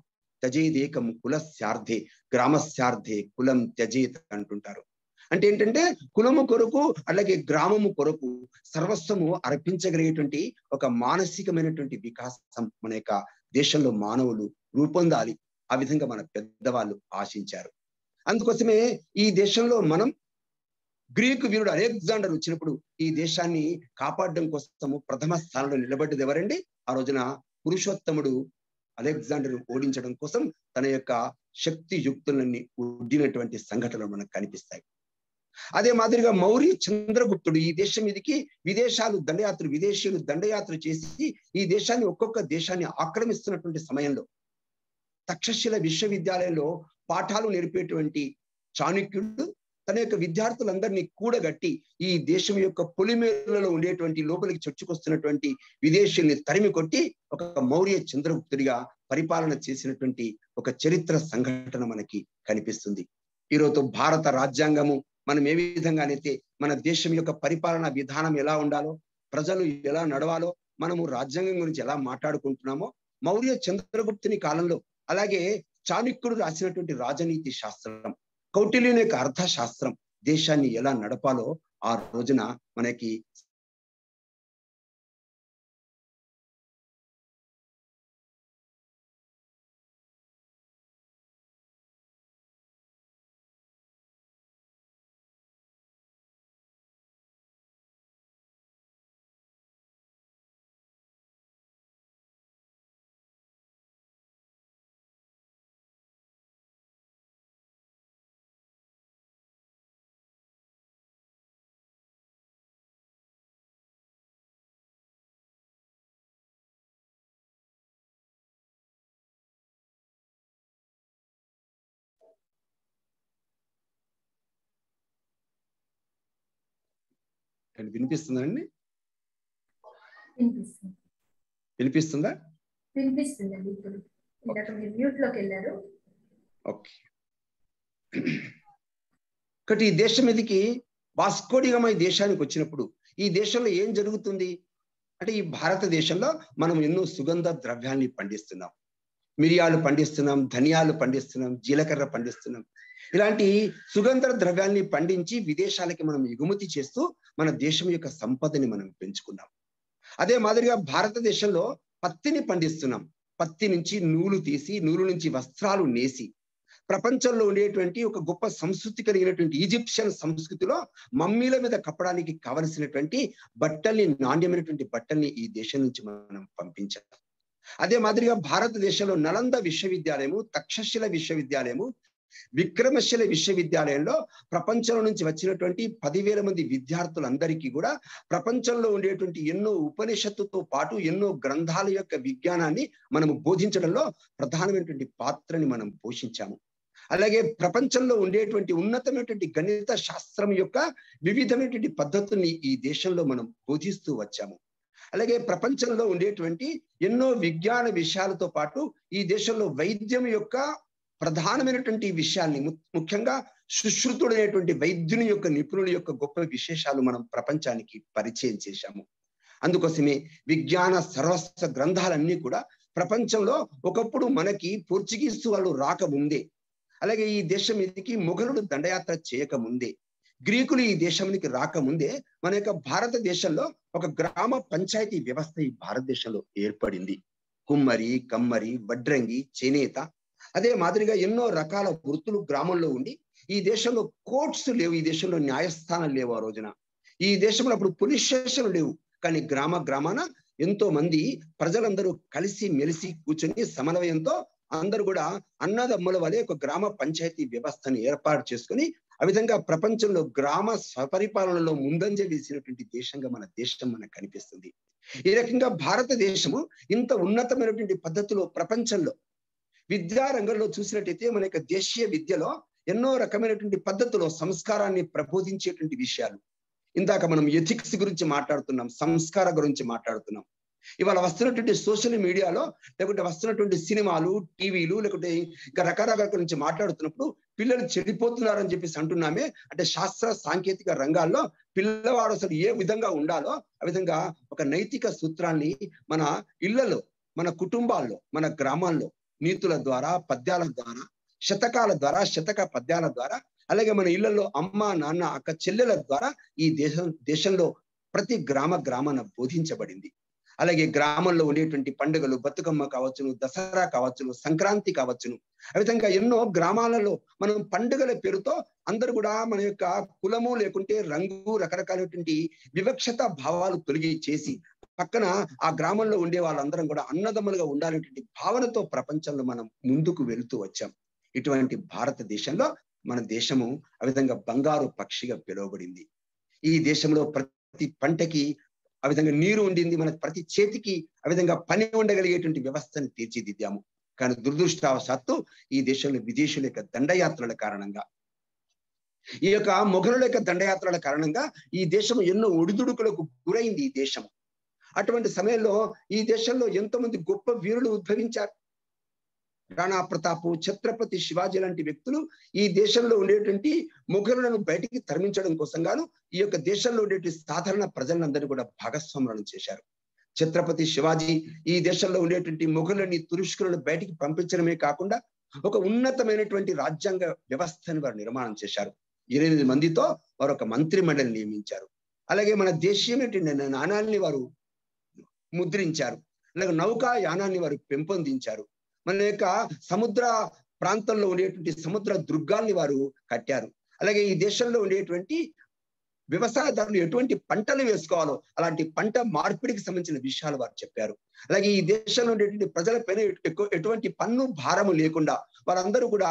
[SPEAKER 1] త్యజేదేకం కులస్యార్థే గ్రామస్యార్థే కులం త్యజేత్ అంటుంటారు. అంటే ఏంటంటే కులము కొరకు అలాగే గ్రామము కొరకు సర్వస్వము అర్పించగలిగేటువంటి ఒక మానసికమైనటువంటి వికాసం మన యొక్క దేశంలో మానవులు రూపొందాలి. ఆ విధంగా మన పెద్దవాళ్ళు ఆశించారు. అందుకోసమే ఈ దేశంలో మనం గ్రీకు వీరుడు అలెగ్జాండర్ వచ్చినప్పుడు ఈ దేశాన్ని కాపాడడం కోసము ప్రథమ స్థానంలో నిలబడ్డది ఎవరండి? ఆ రోజున పురుషోత్తముడు అలెగ్జాండర్ ఓడించడం కోసం తన యొక్క శక్తి యుక్తులన్నీ ఒడ్డినటువంటి సంఘటనలు మనకు కనిపిస్తాయి. అదే మాదిరిగా మౌర్య చంద్రగుప్తుడు ఈ దేశం మీదకి విదేశీయులు దండయాత్ర చేసి ఈ దేశాన్ని ఒక్కొక్క దేశాన్ని ఆక్రమిస్తున్నటువంటి సమయంలో తక్షశిల విశ్వవిద్యాలయంలో పాఠాలు నేర్పేటువంటి చాణక్యుడు తన యొక్క విద్యార్థులందరినీ కూడగట్టి ఈ దేశం యొక్క పొలిమేరలలో ఉండేటువంటి లోపలికి చొచ్చుకొస్తున్నటువంటి విదేశీయుల్ని తరిమి కొట్టి ఒక మౌర్య చంద్రగుప్తుడిగా పరిపాలన చేసినటువంటి ఒక చరిత్ర సంఘటన మనకి కనిపిస్తుంది. ఈరోజు భారత రాజ్యాంగము మనం ఏ విధంగానైతే మన దేశం యొక్క పరిపాలన విధానం ఎలా ఉండాలో, ప్రజలు ఎలా నడవాలో మనము రాజ్యాంగం గురించి ఎలా మాట్లాడుకుంటున్నామో, మౌర్య చంద్రగుప్తుని కాలంలో అలాగే చాణక్యుడు రాసినటువంటి రాజనీతి శాస్త్రం, కౌటిల్యుని యొక్క అర్థశాస్త్రం దేశాన్ని ఎలా నడపాలో ఆ రోజున మనకి వినిపిస్తుందండి? వినిపిస్తుందా?
[SPEAKER 2] వినిపిస్తుందండి. ఇప్పుడు ఇందాక మీరు మ్యూట్ లోకి వెళ్ళారు.
[SPEAKER 1] ఓకే. ఒకటి ఈ దేశం మీదకి వాస్కోడిగామా ఈ దేశానికి వచ్చినప్పుడు ఈ దేశంలో ఏం జరుగుతుంది అంటే, ఈ భారతదేశంలో మనం ఎన్నో సుగంధ ద్రవ్యాల్ని పండిస్తున్నాం. మిరియాలు పండిస్తున్నాం, ధనియాలు పండిస్తున్నాం, జీలకర్ర పండిస్తున్నాం. ఇలాంటి సుగంధ ద్రవ్యాల్ని పండించి విదేశాలకి మనం ఎగుమతి చేస్తూ మన దేశం యొక్క సంపదని మనం పెంచుకున్నాం. అదే మాదిరిగా భారతదేశంలో పత్తిని పండిస్తున్నాం. పత్తి నుంచి నూలు తీసి, నూలు నుంచి వస్త్రాలు నేసి ప్రపంచంలో ఉండేటువంటి ఒక గొప్ప సంస్కృతి కలిగినటువంటి ఈజిప్షియన్ సంస్కృతిలో మమ్మీల మీద కప్పడానికి కావలసినటువంటి బట్టల్ని, నాణ్యమైనటువంటి బట్టల్ని ఈ దేశం నుంచి మనం పంపించాం. అదే మాదిరిగా భారతదేశంలో నలంద విశ్వవిద్యాలయము, తక్షశిల విశ్వవిద్యాలయము, విక్రమశిల విశ్వవిద్యాలయంలో ప్రపంచం నుంచి వచ్చినటువంటి 10,000 మంది విద్యార్థులందరికీ కూడా ప్రపంచంలో ఉండేటువంటి ఎన్నో ఉపనిషత్తుతో పాటు ఎన్నో గ్రంథాల యొక్క విజ్ఞానాన్ని మనము బోధించడంలో ప్రధానమైనటువంటి పాత్రని మనం పోషించాము. అలాగే ప్రపంచంలో ఉండేటువంటి ఉన్నతమైనటువంటి గణిత శాస్త్రం యొక్క వివిధమైనటువంటి పద్ధతుల్ని ఈ దేశంలో మనం బోధిస్తూ వచ్చాము. అలాగే ప్రపంచంలో ఉండేటువంటి ఎన్నో విజ్ఞాన విషయాలతో పాటు ఈ దేశంలో వైద్యం యొక్క ప్రధానమైనటువంటి విషయాల్ని, ముఖ్యంగా సుశ్రుతుడైనటువంటి వైద్యుని యొక్క నిపుణుల యొక్క గొప్ప విశేషాలు మనం ప్రపంచానికి పరిచయం చేశాము. అందుకోసమే విజ్ఞాన సర్వస్వ గ్రంథాలన్నీ కూడా ప్రపంచంలో ఒకప్పుడు మనకి పోర్చుగీసు వాళ్ళు రాకముందే, అలాగే ఈ దేశం మీదకి మొఘలుడు దండయాత్ర చేయకముందే, గ్రీకులు ఈ దేశానికి రాకముందే మన యొక్క భారతదేశంలో ఒక గ్రామ పంచాయతీ వ్యవస్థ ఈ భారతదేశంలో ఏర్పడింది. కుమ్మరి, కమ్మరి, వడ్రంగి, చేనేత, అదే మాదిరిగా ఎన్నో రకాల వృత్తులు గ్రామంలో ఉండి ఈ దేశంలో కోర్ట్స్ లేవు, ఈ దేశంలో న్యాయస్థానాలు లేవు. ఆ రోజున ఈ దేశంలో అప్పుడు పోలీస్ స్టేషన్లు లేవు. కానీ గ్రామాన ఎంతో మంది ప్రజలందరూ కలిసి మెలిసి కూర్చొని సమన్వయంతో అందరూ కూడా అన్నదమ్ముల వలె ఒక గ్రామ పంచాయతీ వ్యవస్థను ఏర్పాటు చేసుకుని ఆ విధంగా ప్రపంచంలో గ్రామ స్వపరిపాలనలో ముందంజ వేసినటువంటి దేశంగా మన దేశం మనకు కనిపిస్తుంది. ఈ రకంగా భారతదేశము ఇంత ఉన్నతమైనటువంటి పద్ధతిలో ప్రపంచంలో విద్యారంగంలో చూసినట్టయితే మన యొక్క దేశీయ విద్యలో ఎన్నో రకమైనటువంటి పద్ధతిలో సంస్కారాన్ని ప్రబోధించేటువంటి విషయాలు. ఇందాక మనం ఎథిక్స్ గురించి మాట్లాడుతున్నాం, సంస్కార గురించి మాట్లాడుతున్నాం. ఇవాళ వస్తున్నటువంటి సోషల్ మీడియాలో లేకుంటే వస్తున్నటువంటి సినిమాలు, టీవీలు, లేకుంటే ఇంకా రకరకాల గురించి మాట్లాడుతున్నప్పుడు పిల్లలు చెడిపోతున్నారని చెప్పేసి అంటున్నామే. అంటే శాస్త్ర సాంకేతిక రంగాల్లో పిల్లవాడు అసలు ఏ విధంగా ఉండాలో ఆ విధంగా ఒక నైతిక సూత్రాన్ని మన ఇళ్లలో, మన కుటుంబాల్లో, మన గ్రామాల్లో నీతుల ద్వారా, పద్యాల ద్వారా, శతకాల ద్వారా, శతక పద్యాల ద్వారా, అలాగే మన ఇళ్లలో అమ్మ, నాన్న, అక్క, చెల్లెల ద్వారా ఈ దేశంలో ప్రతి గ్రామాన బోధించబడింది. అలాగే గ్రామంలో ఉండేటువంటి పండుగలు, బతుకమ్మ కావచ్చును, దసరా కావచ్చును, సంక్రాంతి కావచ్చును, ఆ విధంగా ఎన్నో గ్రామాలలో మనం పండుగల పేరుతో అందరూ కూడా మన యొక్క కులము లేకుంటే రంగు, రకరకాలైనటువంటి వివక్షత భావాలు తొలగి చేసి పక్కన ఆ గ్రామంలో ఉండే వాళ్ళందరం కూడా అన్నదమ్ములుగా ఉండాలనేటువంటి భావనతో ప్రపంచంలో మనం ముందుకు వెళుతూ వచ్చాం. ఇటువంటి భారతదేశంలో మన దేశము ఆ విధంగా బంగారు పక్షిగా పిలువబడింది. ఈ దేశంలో ప్రతి పంటకి ఆ విధంగా నీరు ఉండింది, మన ప్రతి చేతికి ఆ విధంగా పని ఉండగలిగేటువంటి వ్యవస్థను తీర్చిదిద్దాము. కానీ దురదృష్టవశాత్తు ఈ దేశంలో విదేశీయుల యొక్క దండయాత్రల కారణంగా, ఈ యొక్క మొఘలుల యొక్క దండయాత్రల కారణంగా ఈ దేశం ఎన్నో ఒడిదుడుకులకు గురైంది. ఈ దేశం అటువంటి సమయంలో ఈ దేశంలో ఎంతో మంది గొప్ప వీరులు ఉద్భవించారు. రాణా ప్రతాపు, ఛత్రపతి శివాజీ లాంటి వ్యక్తులు ఈ దేశంలో ఉండేటువంటి మొఘలులను బయటికి తరిమించడం కోసం గాను ఈ యొక్క దేశంలో ఉండేటువంటి సాధారణ ప్రజలందరినీ కూడా భాగస్వాములను చేశారు. ఛత్రపతి శివాజీ ఈ దేశంలో ఉండేటువంటి మొఘలుని, తురుష్కులను బయటికి పంపించడమే కాకుండా ఒక ఉన్నతమైనటువంటి రాజ్యాంగ వ్యవస్థను వారు నిర్మాణం చేశారు. 8 మందితో వారు ఒక మంత్రి మండలిని నియమించారు. అలాగే మన దేశీయమైనటువంటి నాణాలని వారు ముద్రించారు. అలాగే నౌకాయానాన్ని వారు పెంపొందించారు. మన యొక్క సముద్ర ప్రాంతంలో ఉండేటువంటి సముద్ర దుర్గాల్ని వారు కట్టారు. అలాగే ఈ దేశంలో ఉండేటువంటి వ్యవసాయదారులు ఎటువంటి పంటలు వేసుకోవాలో అలాంటి పంట మార్పిడికి సంబంధించిన విషయాలు వారు చెప్పారు. అలాగే ఈ దేశంలో ఉండేటువంటి ప్రజలపైన ఎటువంటి పన్ను భారము లేకుండా వారందరూ కూడా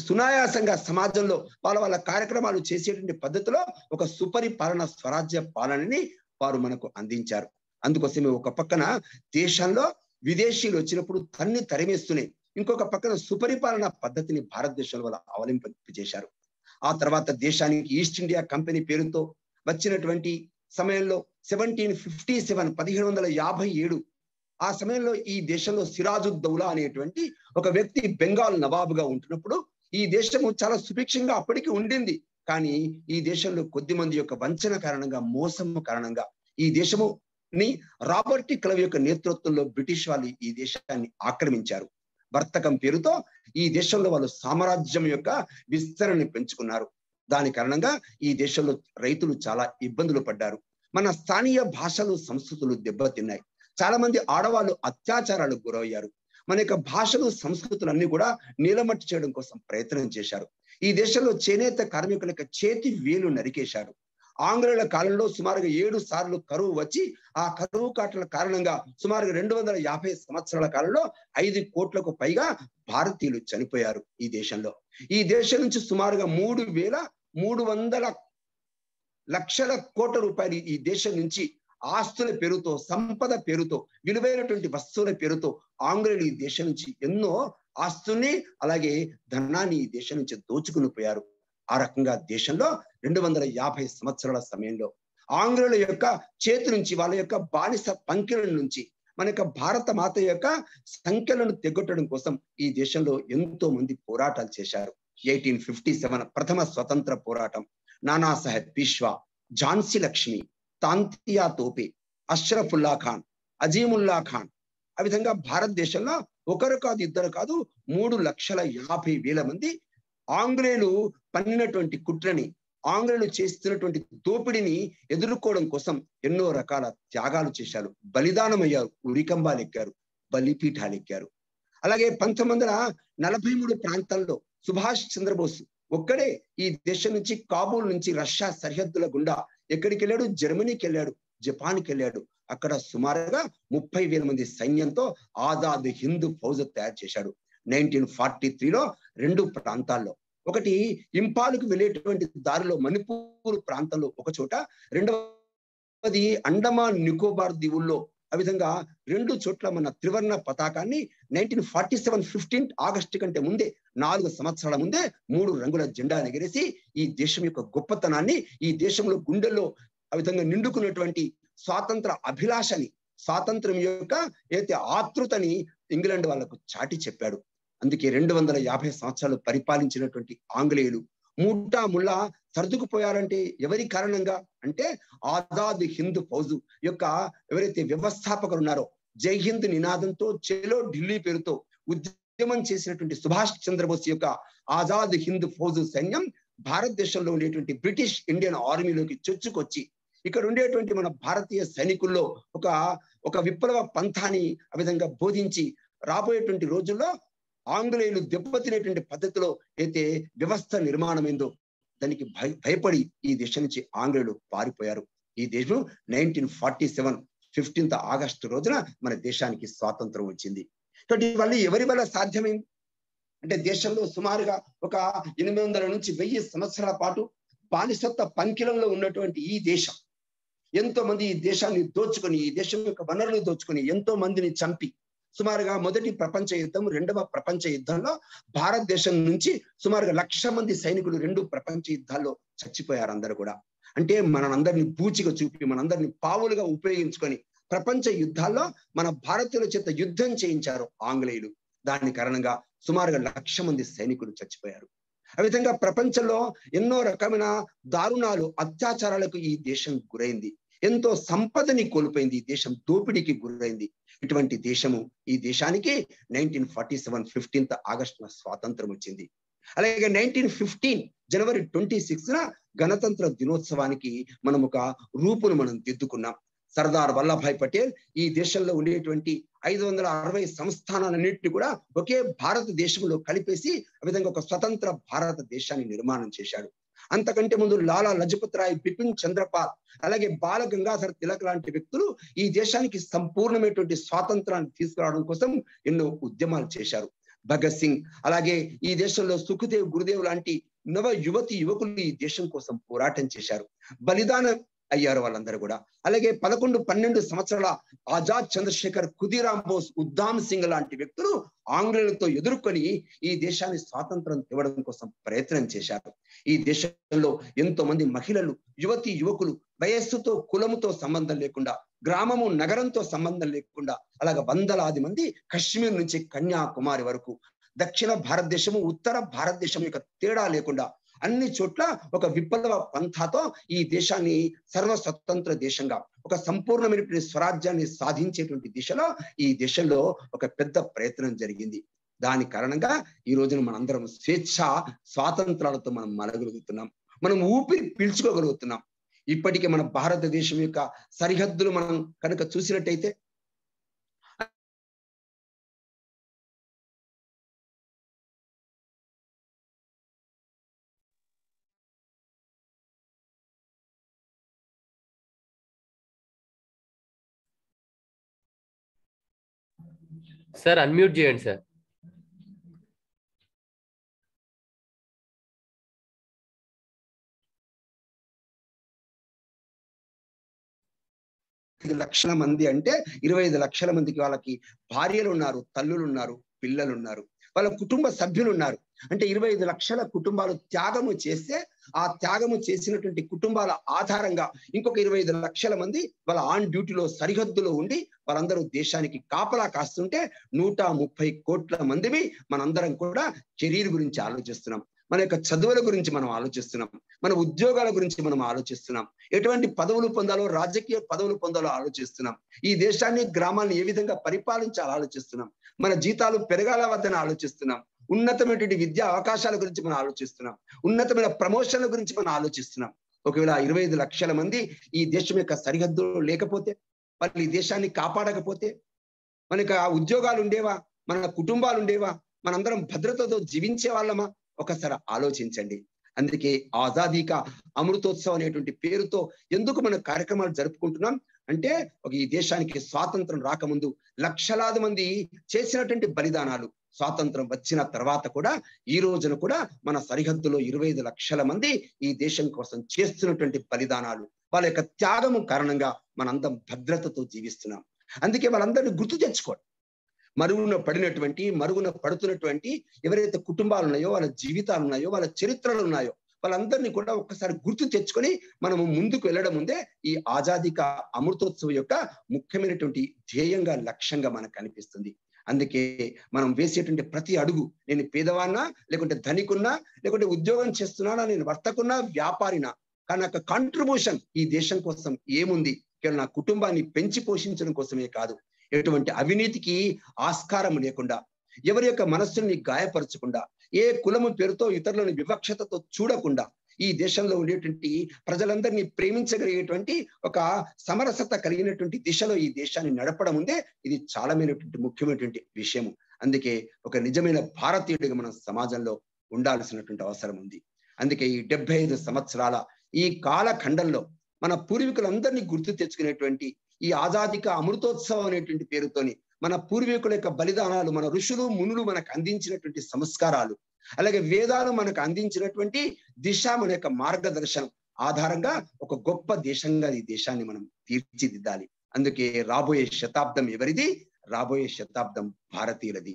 [SPEAKER 1] సునాయాసంగా సమాజంలో వాళ్ళ కార్యక్రమాలు చేసేటువంటి పద్ధతిలో ఒక సుపరిపాలన, స్వరాజ్య పాలనని వారు మనకు అందించారు. అందుకోసమే ఒక పక్కన దేశంలో విదేశీయులు వచ్చినప్పుడు తన్ని తరిమేస్తూనే ఇంకొక పక్కన సుపరిపాలన పద్ధతిని భారతదేశంలో వాళ్ళు అవలంబింపజేశారు. ఆ తర్వాత దేశానికి ఈస్ట్ ఇండియా కంపెనీ పేరుతో వచ్చినటువంటి సమయంలో 1757 1757 ఆ సమయంలో ఈ దేశంలో సిరాజుద్దౌలా అనేటువంటి ఒక వ్యక్తి బెంగాల్ నవాబుగా ఉంటున్నప్పుడు ఈ దేశము చాలా సుభిక్షంగా అప్పటికి ఉండింది. కానీ ఈ దేశంలో కొద్ది మంది యొక్క వంచన కారణంగా, మోసము కారణంగా ఈ దేశముని రాబర్ట్ క్లైవ్ యొక్క నేతృత్వంలో బ్రిటిష్ వాళ్ళు ఈ దేశాన్ని ఆక్రమించారు. వర్తకం పేరుతో ఈ దేశంలో వాళ్ళు సామ్రాజ్యం యొక్క విస్తరణని పెంచుకున్నారు. దాని కారణంగా ఈ దేశంలో రైతులు చాలా ఇబ్బందులు పడ్డారు. మన స్థానియ భాషలు, సంస్కృతులు దెబ్బతిన్నాయి. చాలా మంది ఆడవాళ్ళు అత్యాచారాలకు గురయ్యారు. మన యొక్క భాషలు, సంస్కృతులు అన్ని కూడా నీలమట్టి చేయడం కోసం ప్రయత్నం చేశారు. ఈ దేశంలో చేనేత కార్మికుల యొక్క చేతి వేలు నరికేశారు. ఆంగ్లేయుల కాలంలో సుమారుగా 7 సార్లు కరువు వచ్చి ఆ కరువు కాటల కారణంగా సుమారుగా 250 సంవత్సరాల కాలంలో 5 కోట్లకు పైగా భారతీయులు చనిపోయారు. ఈ దేశంలో ఈ దేశం నుంచి సుమారుగా 3,300 లక్షల కోట్ల రూపాయలు ఈ దేశం నుంచి ఆస్తుల పేరుతో, సంపద పేరుతో, విలువైనటువంటి వస్తువుల పేరుతో ఆంగ్లేయులు ఈ దేశం నుంచి ఎన్నో ఆస్తుల్ని అలాగే ధనాన్ని ఈ దేశం నుంచి దోచుకుని పోయారు. ఆ రకంగా దేశంలో 250 సంవత్సరాల సమయంలో ఆంగ్లేయుల యొక్క చేతి నుంచి, వాళ్ళ యొక్క బానిస పంకెల నుంచి మన యొక్క భారత మాత యొక్క సంఖ్యలను తెగొట్టడం కోసం ఈ దేశంలో ఎంతో మంది పోరాటాలు చేశారు. 1857 ప్రథమ స్వతంత్ర పోరాటం, నానాసాహెబ్ పీష్వా, ఝాన్సీ లక్ష్మి, తాంతియా తోపే, అష్రఫుల్లా ఖాన్, అజీముల్లా ఖాన్, ఆ విధంగా భారతదేశంలో ఒకరు కాదు, ఇద్దరు కాదు, 3,50,000 మంది ఆంగ్లేయులు పన్నినటువంటి కుట్రని, ఆంగ్లేయులు చేస్తున్నటువంటి దోపిడిని ఎదుర్కోవడం కోసం ఎన్నో రకాల త్యాగాలు చేశారు. బలిదానం అయ్యారు, ఉరికంబాలు ఎక్కారు, బలిపీఠాలు ఎక్కారు. అలాగే 1943 ప్రాంతంలో సుభాష్ చంద్రబోస్ ఒక్కడే ఈ దేశం నుంచి, కాబూల్ నుంచి రష్యా సరిహద్దుల గుండా ఎక్కడికి వెళ్ళాడు? జర్మనీకి వెళ్ళాడు, జపాన్కి వెళ్ళాడు. అక్కడ సుమారుగా 30,000 మంది సైన్యంతో ఆజాద్ హింద్ ఫౌజ్ తయారు చేశాడు. 1943లో 2 ప్రాంతాల్లో, ఒకటి ఇంపాల్కు వెళ్ళేటువంటి దారిలో మణిపూర్ ప్రాంతంలో ఒక చోట, రెండవది అండమాన్ నికోబార్ దీవుల్లో, ఆ విధంగా 2 చోట్ల మన త్రివర్ణ పతాకాన్ని 1947 15 ఆగస్టు కంటే ముందే 4 సంవత్సరాల ముందే 3 రంగుల జెండా ఎగరేసి ఈ దేశం యొక్క గొప్పతనాన్ని, ఈ దేశంలో గుండెల్లో ఆ విధంగా నిండుకున్నటువంటి స్వాతంత్ర అభిలాషని, స్వాతంత్రం యొక్క ఏదైతే ఆతృతని ఇంగ్లాండ్ వాళ్ళకు చాటి చెప్పాడు. అందుకే 250 సంవత్సరాలు పరిపాలించినటువంటి ఆంగ్లేయులు మూటా ముల్లా సర్దుకుపోయారంటే ఎవరి కారణంగా అంటే ఆజాద్ హింద్ ఫౌజు యొక్క ఎవరైతే వ్యవస్థాపకులు ఉన్నారో, జై హింద్ నినాదంతో చెలో ఢిల్లీ పేరుతో ఉద్యమం చేసినటువంటి సుభాష్ చంద్రబోస్ యొక్క ఆజాద్ హింద్ ఫౌజు సైన్యం భారతదేశంలో ఉండేటువంటి బ్రిటిష్ ఇండియన్ ఆర్మీలోకి చొచ్చుకొచ్చి ఇక్కడ ఉండేటువంటి మన భారతీయ సైనికుల్లో ఒక విప్లవ పంథాని ఆ విధంగా బోధించి రాబోయేటువంటి రోజుల్లో ఆంగ్లేయులు దెబ్బతినేటువంటి పద్ధతిలో అయితే వ్యవస్థ నిర్మాణమైందో దానికి భయపడి ఈ దేశం నుంచి ఆంగ్లేయులు పారిపోయారు. ఈ దేశం 1947 15th ఆగస్టు రోజున మన దేశానికి స్వాతంత్రం వచ్చింది. కాబట్టి ఇవన్నీ ఎవరి వల్ల సాధ్యమైంది అంటే దేశంలో సుమారుగా ఒక 800 నుంచి 1000 సంవత్సరాల పాటు బానిసత్వ పంకిలంలో ఉన్నటువంటి ఈ దేశం ఎంతో మంది ఈ దేశాన్ని దోచుకొని, ఈ దేశం యొక్క వనరులు దోచుకొని ఎంతో మందిని చంపి సుమారుగా మొదటి ప్రపంచ యుద్ధం, రెండవ ప్రపంచ యుద్ధంలో భారతదేశం నుంచి సుమారుగా 1,00,000 మంది సైనికులు 2 ప్రపంచ యుద్ధాల్లో చచ్చిపోయారు అందరూ కూడా. అంటే మనందరినీ పూచిగా చూపి మనందరినీ పావులుగా ఉపయోగించుకొని ప్రపంచ యుద్ధాల్లో మన భారతీయుల చేత యుద్ధం చేయించారు ఆంగ్లేయులు. దాని కారణంగా సుమారుగా 1,00,000 మంది సైనికులు చచ్చిపోయారు. ఆ విధంగా ప్రపంచంలో ఎన్నో రకమైన దారుణాలు, అత్యాచారాలకు ఈ దేశం గురైంది. ఎంతో సంపదని కోల్పోయింది. ఈ దేశం దోపిడీకి గురైంది. ఇటువంటి దేశము, ఈ దేశానికి 1947 15th ఆగస్టున స్వాతంత్రం వచ్చింది. అలాగే 1915 జనవరి 26న గణతంత్ర దినోత్సవానికి మనం ఒక రూపును మనం దిద్దుకున్నాం. సర్దార్ వల్లభాయ్ పటేల్ ఈ దేశంలో ఉండేటువంటి 560 సంస్థానాలన్నింటినీ కూడా ఒకే భారతదేశంలో కలిపేసి ఆ విధంగా ఒక స్వతంత్ర భారతదేశాన్ని నిర్మాణం చేశాడు. అంతకంటే ముందు లాలా లజపత్ రాయ్, బిపిన్ చంద్రపాల్, అలాగే బాల గంగాధర్ తిలక్ లాంటి వ్యక్తులు ఈ దేశానికి సంపూర్ణమైనటువంటి స్వాతంత్రాన్ని తీసుకురావడం కోసం ఎన్నో ఉద్యమాలు చేశారు. భగత్ సింగ్, అలాగే ఈ దేశంలో సుఖదేవ్, గురుదేవ్ లాంటి నవ యువతి యువకులు ఈ దేశం కోసం పోరాటం చేశారు, బలిదానం అయ్యారు వాళ్ళందరూ కూడా. అలాగే 11-12 సంవత్సరాల ఆజాద్ చంద్రశేఖర్, ఖుదీరామ్ బోస్, ఉద్దామ్ సింగ్ లాంటి వ్యక్తులు ఆంగ్లేయులతో ఎదుర్కొని ఈ దేశాన్ని స్వాతంత్రం ఇవ్వడం కోసం ప్రయత్నం చేశారు. ఈ దేశంలో ఎంతో మంది మహిళలు, యువతి యువకులు వయస్సుతో, కులముతో సంబంధం లేకుండా, గ్రామము నగరంతో సంబంధం లేకుండా అలాగే వందలాది మంది కశ్మీర్ నుంచి కన్యాకుమారి వరకు, దక్షిణ భారతదేశము, ఉత్తర భారతదేశం యొక్క తేడా లేకుండా అన్ని చోట్ల ఒక విప్లవ పంథాతో ఈ దేశాన్ని సర్వస్వతంత్ర దేశంగా, ఒక సంపూర్ణమైనటువంటి స్వరాజ్యాన్ని సాధించేటువంటి దిశలో ఈ దేశంలో ఒక పెద్ద ప్రయత్నం జరిగింది. దాని కారణంగా ఈ రోజున మనందరం స్వేచ్ఛ స్వాతంత్రాలతో మనం మలగలుగుతున్నాం, మనం ఊపిరి పీల్చుకోగలుగుతున్నాం. ఇప్పటికీ మన భారతదేశం యొక్క సరిహద్దులు మనం కనుక చూసినట్టయితే
[SPEAKER 3] సార్ అన్మ్యూట్ చేయండి సార్.
[SPEAKER 1] లక్షల మంది అంటే 25 లక్షల మందికి వాళ్ళకి భార్యలు ఉన్నారు, తల్లులు ఉన్నారు, పిల్లలు ఉన్నారు, వాళ్ళ కుటుంబ సభ్యులు ఉన్నారు. అంటే 25 లక్షల కుటుంబాలు త్యాగము చేస్తే ఆ త్యాగము చేసినటువంటి కుటుంబాల ఆధారంగా ఇంకొక 25 లక్షల మంది వాళ్ళ ఆన్ డ్యూటీలో సరిహద్దులో ఉండి వాళ్ళందరూ దేశానికి కాపలా కాస్తుంటే 130 కోట్ల మందివి మనందరం కూడా కెరీర్ గురించి ఆలోచిస్తున్నాం, మన యొక్క చదువుల గురించి మనం ఆలోచిస్తున్నాం, మన ఉద్యోగాల గురించి మనం ఆలోచిస్తున్నాం, ఎటువంటి పదవులు పొందాలో, రాజకీయ పదవులు పొందాలో ఆలోచిస్తున్నాం, ఈ దేశాన్ని, గ్రామాన్ని ఏ విధంగా పరిపాలించాలో ఆలోచిస్తున్నాం, మన జీతాలు పెరగాల వద్దని ఆలోచిస్తున్నాం, ఉన్నతమైనటువంటి విద్యా అవకాశాల గురించి మనం ఆలోచిస్తున్నాం, ఉన్నతమైన ప్రమోషన్ల గురించి మనం ఆలోచిస్తున్నాం. ఒకవేళ 25 లక్షల మంది ఈ దేశం యొక్క సరిహద్దులు లేకపోతే, వాళ్ళు ఈ దేశాన్ని కాపాడకపోతే మనకి ఆ ఉద్యోగాలు ఉండేవా, మన కుటుంబాలు ఉండేవా, మనందరం భద్రతతో జీవించే వాళ్ళమా? ఒకసారి ఆలోచించండి. అందుకే ఆజాదీ కా అమృతోత్సవం అనేటువంటి పేరుతో ఎందుకు మన కార్యక్రమాలు జరుపుకుంటున్నాం అంటే, ఈ దేశానికి స్వాతంత్రం రాకముందు లక్షలాది మంది చేసినటువంటి బలిదానాలు, స్వాతంత్రం వచ్చిన తర్వాత కూడా ఈ రోజున కూడా మన సరిహద్దులో 25 లక్షల మంది ఈ దేశం కోసం చేస్తున్నటువంటి బలిదానాలు, వాళ్ళ యొక్క త్యాగము కారణంగా మనందరం భద్రతతో జీవిస్తున్నాం. అందుకే వాళ్ళందరినీ గుర్తు తెచ్చుకోండి. మరుగున పడుతున్నటువంటి ఎవరైతే కుటుంబాలు ఉన్నాయో, వాళ్ళ జీవితాలు ఉన్నాయో, వాళ్ళ చరిత్రలు ఉన్నాయో వాళ్ళందరినీ కూడా ఒక్కసారి గుర్తు తెచ్చుకొని మనము ముందుకు వెళ్ళడం ముందే ఈ ఆజాదీ కా అమృతోత్సవం యొక్క ముఖ్యమైనటువంటి ధ్యేయంగా, లక్ష్యంగా మనకు కనిపిస్తుంది. అందుకే మనం వేసేటువంటి ప్రతి అడుగు, నేను పేదవాడినా, లేకుంటే ధనికున్నా, లేకుంటే ఉద్యోగం చేస్తున్నానా, నేను వర్తకున్నా, వ్యాపారినా, కానీ నాకు కాంట్రిబ్యూషన్ ఈ దేశం కోసం ఏముంది? కేవలం నా కుటుంబాన్ని పెంచి పోషించడం కోసమే కాదు, ఎటువంటి అవినీతికి ఆస్కారం లేకుండా, ఎవరి యొక్క మనస్సుని గాయపరచకుండా, ఏ కులము పేరుతో ఇతరులను వివక్షతతో చూడకుండా, ఈ దేశంలో ఉండేటువంటి ప్రజలందరినీ ప్రేమించగలిగేటువంటి ఒక సమరసత కలిగినటువంటి దిశలో ఈ దేశాన్ని నడపడం ఉందే ఇది చాలా ముఖ్యమైనటువంటి విషయము. అందుకే ఒక నిజమైన భారతీయుడిగా మనం సమాజంలో ఉండాల్సినటువంటి అవసరం ఉంది. అందుకే ఈ 75 సంవత్సరాల ఈ కాలఖండంలో మన పూర్వీకులందరినీ గుర్తు తెచ్చుకునేటువంటి ఈ ఆజాదీ కా అమృతోత్సవం అనేటువంటి పేరుతోని మన పూర్వీకుల యొక్క బలిదానాలు, మన ఋషులు మునులు మనకు అందించినటువంటి సంస్కారాలు, అలాగే వేదాలు మనకు అందించినటువంటి దిశ, మన యొక్క మార్గదర్శనం ఆధారంగా ఒక గొప్ప దేశంగా ఈ దేశాన్ని మనం తీర్చిదిద్దాలి. అందుకే రాబోయే శతాబ్దం ఎవరిది? రాబోయే శతాబ్దం భారతీయులది.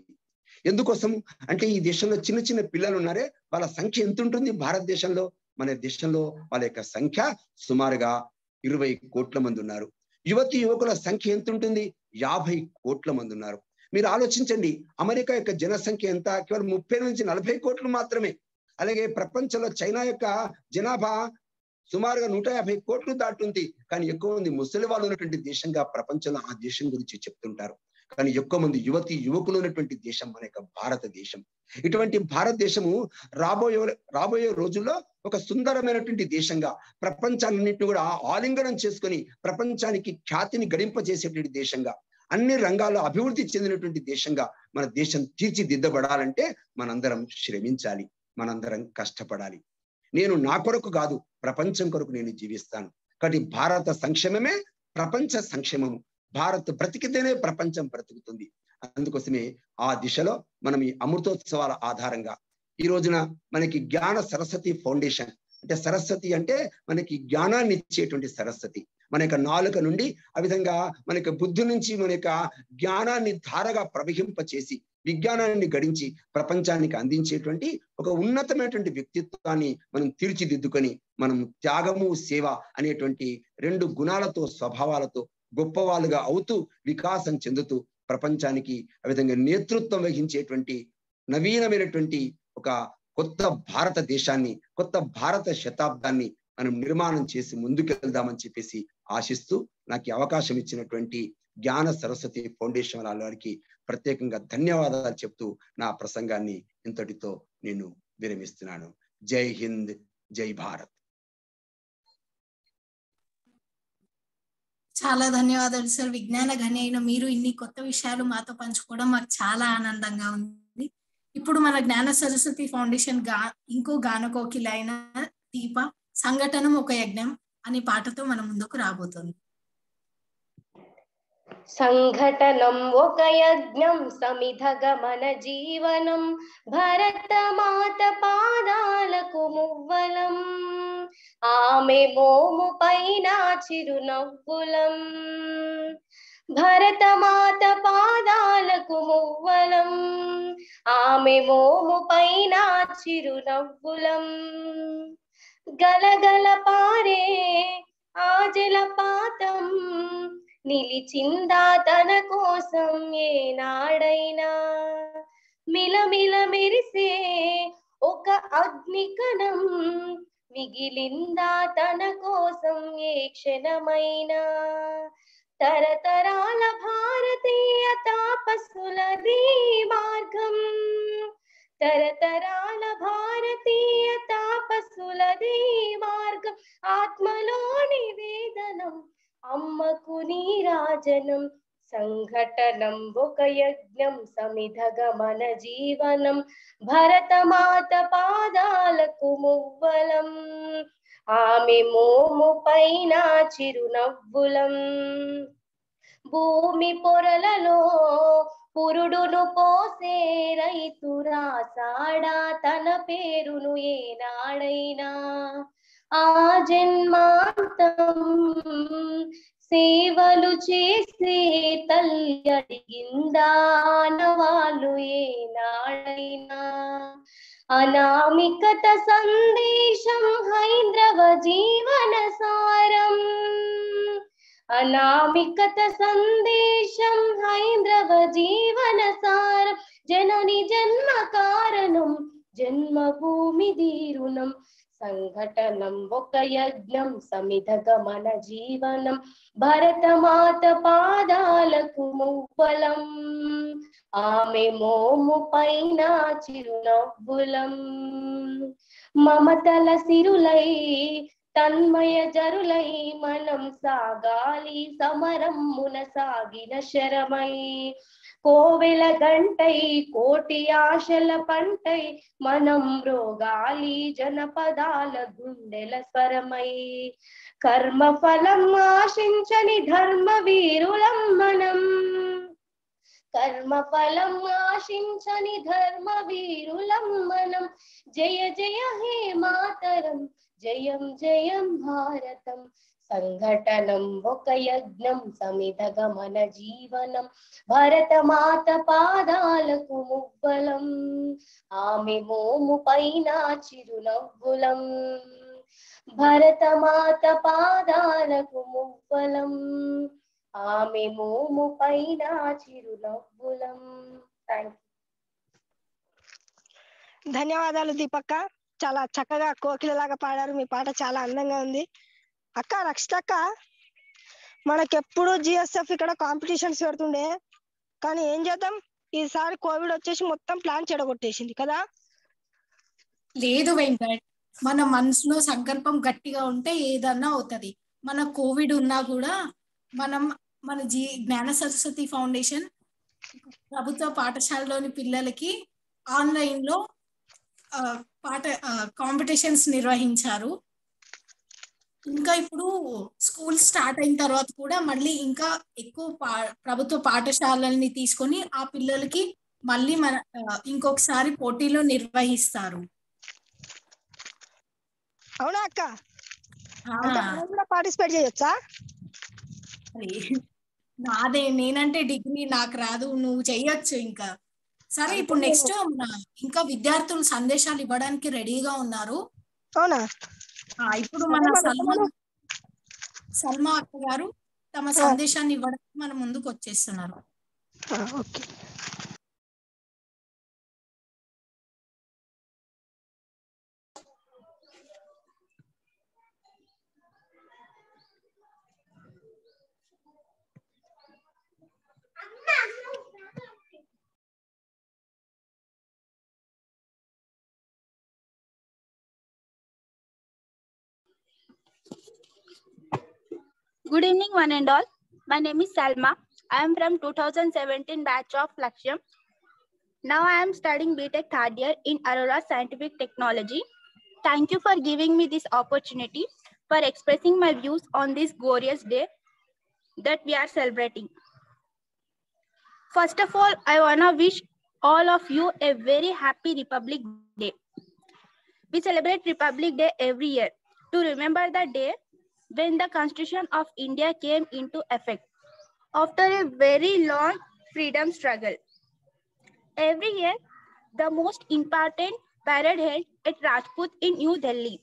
[SPEAKER 1] ఎందుకోసం అంటే ఈ దేశంలో చిన్న చిన్న పిల్లలు ఉన్నారే, వాళ్ళ సంఖ్య ఎంత ఉంటుంది భారతదేశంలో? మన దేశంలో వాళ్ళ యొక్క సంఖ్య సుమారుగా 20 కోట్ల మంది ఉన్నారు. యువతి యువకుల సంఖ్య ఎంత ఉంటుంది? 50 కోట్ల మంది ఉన్నారు. మీరు ఆలోచించండి, అమెరికా యొక్క జనసంఖ్య ఎంత? కేవలం 30 నుంచి 40 కోట్లు మాత్రమే. అలాగే ప్రపంచంలో చైనా యొక్క జనాభా సుమారుగా 150 కోట్లు దాటుంది. కానీ ఎక్కువ మంది ముసలి వాళ్ళు ఉన్నటువంటి దేశంగా ప్రపంచంలో ఆ దేశం గురించి చెప్తుంటారు. కానీ ఎక్కువ మంది యువకులు ఉన్నటువంటి దేశం మన యొక్క భారతదేశం. ఇటువంటి భారతదేశము రాబోయే రోజుల్లో ఒక సుందరమైనటువంటి దేశంగా, ప్రపంచాన్నింటినీ కూడా ఆలింగనం చేసుకొని ప్రపంచానికి ఖ్యాతిని గడింపజేసేటువంటి దేశంగా, అన్ని రంగాల్లో అభివృద్ధి చెందినటువంటి దేశంగా మన దేశం తీర్చిదిద్దబడాలంటే మనందరం శ్రమించాలి, మనందరం కష్టపడాలి. నేను నా కొరకు కాదు, ప్రపంచం కొరకు నేను జీవిస్తాను. కాబట్టి భారత సంక్షేమమే ప్రపంచ సంక్షేమము. భారత్ బ్రతికితేనే ప్రపంచం బ్రతుకుతుంది. అందుకోసమే ఆ దిశలో మనం ఈ అమృతోత్సవాల ఆధారంగా ఈ రోజున మనకి జ్ఞాన సరస్వతి ఫౌండేషన్, అంటే సరస్వతి అంటే మనకి జ్ఞానాన్ని ఇచ్చేటువంటి సరస్వతి, మన యొక్క నాలుక నుండి ఆ విధంగా మన యొక్క బుద్ధి నుంచి మన యొక్క జ్ఞానాన్ని ధారగా ప్రవహింపచేసి విజ్ఞానాన్ని గడించి ప్రపంచానికి అందించేటువంటి ఒక ఉన్నతమైనటువంటి వ్యక్తిత్వాన్ని మనం తీర్చిదిద్దుకొని మనం త్యాగము సేవ అనేటువంటి 2 గుణాలతో, స్వభావాలతో గొప్పవాళ్ళుగా అవుతూ వికాసం చెందుతూ ప్రపంచానికి ఆ విధంగా నేతృత్వం వహించేటువంటి నవీనమైనటువంటి ఒక కొత్త భారతదేశాన్ని, కొత్త భారత శతాబ్దాన్ని మనం నిర్మాణం చేసి ముందుకెళ్దామని చెప్పేసి ఆశిస్తూ నాకు అవకాశం ఇచ్చినటువంటి జ్ఞాన సరస్వతి ఫౌండేషన్ వారికి ప్రత్యేకంగా ధన్యవాదాలు చెప్తూ నా ప్రసంగాన్ని ఇంతటితో నేను విరమిస్తున్నాను. జై హింద్, జై భారత్.
[SPEAKER 4] చాలా ధన్యవాదాలు సార్. విజ్ఞాన గని అయిన మీరు ఇన్ని కొత్త విషయాలు మాతో పంచుకోవడం మాకు చాలా ఆనందంగా ఉంది. ఇప్పుడు మన జ్ఞాన సరస్వతి ఫౌండేషన్ ఇంకో గానకోకిల అయిన దీప సంఘటనం ఒక యజ్ఞం అనే పాటతో మన ముందుకు రాబోతుంది.
[SPEAKER 5] సంఘటనం ఒక యజ్ఞం, సమిధగమన జీవనం, భరత మాత పాదాలకు మువ్వలం, ఆమె మోము పైన చిరునవ్వులం, భరత మాత పాదాలకు మువ్వలం, ఆమె మోము పైన చిరునవ్వులం, గలగల పారే ఆ జలపాతం నిలిచిందా తన కోసం ఏనాడైనా, మిలమిల మెరిసే ఒక అగ్నికణం మిగిలిందా తన కోసం ఏ క్షణమైనా, తరతరాల భారతీయ తాపస్సులది మార్గం, తరతరాల భారతీయ తాపస్సులది మార్గం, ఆత్మలో నివేదనం అమ్మకు నీరాజనం, సంఘటనం ఒక యజ్ఞం, సమిధగమన జీవనం, భరతమాత పాదాలకు మువ్వలం, ఆమె మోము పైన చిరునవ్వులం, భూమి పొరలలో పురుడును పోసే రైతు రాసాడా తన పేరును ఏనాడైనా, ఆ జన్మాంతం సేవలు చేసే తల్లి అడిగిందా ఆనవాళ్ళు ఏనాడైనా, అనామికత సందేశం హైంద్రవ జీవన సారం, అనామికత సందేశం హైంద్రవ జీవన సారం, జనని జన్మ కారణం జన్మభూమి దీరుణం, సంఘటనం ఒక యజ్ఞం, సమిధగమన జీవనం, భరతమాత పాదాలకు మువ్వలం, ఆమె మోము పైన చిరునవ్వులం, మమతల సిరులై తన్మయ జరులై మనం సాగాలి సమరమ్మున సాగిన శరమై, కోవెల గంటై కోటి ఆశల పంటై మనం రోగాలి జనపదాల గుండెల స్వరమై కర్మ ఫలం ఆశించని ధర్మ వీరులం మనం కర్మ ఫలం ఆశించని ధర్మ వీరులం మనం జయ జయ హే మాతరం జయం జయం భారతం సంఘటనం ఒక యజ్ఞం సమిధగ మన జీవనం భరతమాత పాదాలకు మువ్వలం ఆమె మోము పైన చిరునవ్వులం భరతమాత పాదాలకు మువ్వలం ఆమె మోము పైన చిరునవ్వులం. Thank you.
[SPEAKER 6] ధన్యవాదాలు దీపక్క, చాలా చక్కగా కోకిలలాగా పాడారు. మీ పాట చాలా అందంగా ఉంది. అక్క రక్షితక్క, మనకెప్పుడు జిఎస్ఎఫ్ ఇక్కడ కాంపిటీషన్స్ పెడుతుండే, కానీ ఏం చేద్దాం, ఈసారి కోవిడ్ వచ్చేసి మొత్తం ప్లాన్ చెడగొట్టేసింది కదా.
[SPEAKER 4] లేదు వెంకట్, మన మనసులో సంకల్పం గట్టిగా ఉంటే ఏదన్నా అవుతుంది. మన కోవిడ్ ఉన్నా కూడా మనం మన జ్ఞాన సరస్వతి ఫౌండేషన్ ప్రభుత్వ పాఠశాలలోని పిల్లలకి ఆన్లైన్ లో కాంపిటీషన్స్ నిర్వహించారు. ఇంకా ఇప్పుడు స్కూల్ స్టార్ట్ అయిన తర్వాత కూడా మళ్ళీ ఇంకా ఎక్కువ ప్రభుత్వ పాఠశాలల్ని తీసుకొని ఆ పిల్లలకి మళ్ళీ మన ఇంకొకసారి పోటీలు నిర్వహిస్తారు.
[SPEAKER 6] అవునా అక్క? పార్టిసిపేట్ చేయొచ్చా?
[SPEAKER 4] నేనంటే డిగ్రీ, నాకు రాదు, నువ్వు చెయ్యొచ్చు. ఇంకా సరే, ఇప్పుడు నెక్స్ట్ ఇంకా విద్యార్థులు సందేశాలు ఇవ్వడానికి రెడీగా ఉన్నారు.
[SPEAKER 6] అవునా?
[SPEAKER 4] ఇప్పుడు మన సల్మా అక్క గారు తమ సందేశాన్ని ఇవ్వడానికి మన ముందుకు వచ్చేస్తున్నారు.
[SPEAKER 6] Okay.
[SPEAKER 7] Good evening, one and all. My name is Salma. I am from 2017 batch of Lakshyam. Now I am studying BTech third year in Aurora Scientific Technology. Thank you for giving me this opportunity for expressing my views on this glorious day that we are celebrating. First of all, I want to wish all of you a very happy Republic Day. We celebrate Republic Day every year to remember the day when the Constitution of India came into effect after a very long freedom struggle. Every year, the most important parade held at Rajput in New Delhi,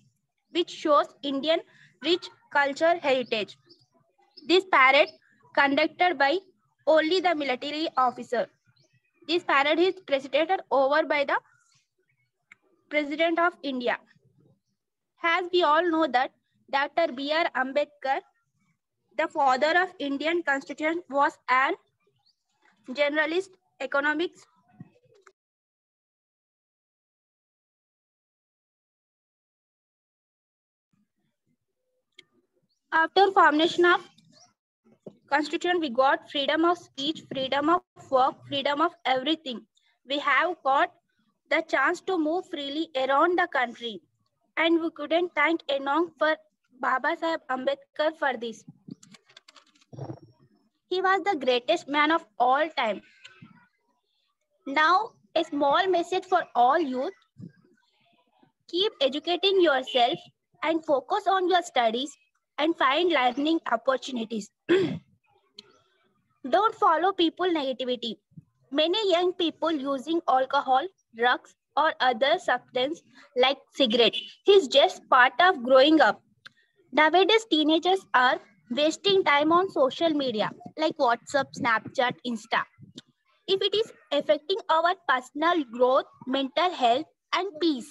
[SPEAKER 7] which shows Indian rich cultural heritage. This parade conducted by only the military officer. This parade is presided over by the President of India. As we all know that Dr. B.R. Ambedkar, the father of Indian Constitution, was an generalist economics. After formation of Constitution, we got freedom of speech, freedom of work, freedom of everything. We have got the chance to move freely around the country, and we couldn't thank enough for Baba Saheb Ambedkar for this. He was the greatest man of all time. Now, a small message for all youth. Keep educating yourself and focus on your studies and find learning opportunities. Don't follow people negativity. Many young people using alcohol, drugs, or other substance like cigarette is just part of growing up. Nowadays, teenagers are wasting time on social media like WhatsApp, Snapchat, Insta. If it is affecting our personal growth, mental health, and peace,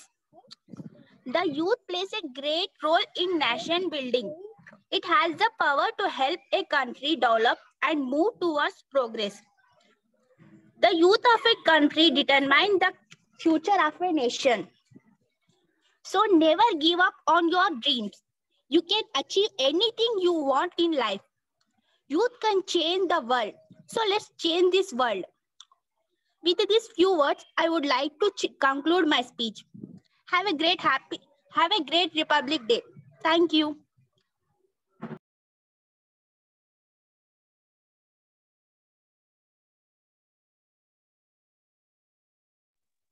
[SPEAKER 7] the youth plays a great role in nation building. It has the power to help a country develop and move towards progress. The youth of a country determine the future of a nation. So never give up on your dreams. You can achieve anything you want in life. Youth can change the world. So let's change this world. With these few words, I would like to conclude my speech. Have a great Republic Day. Thank you.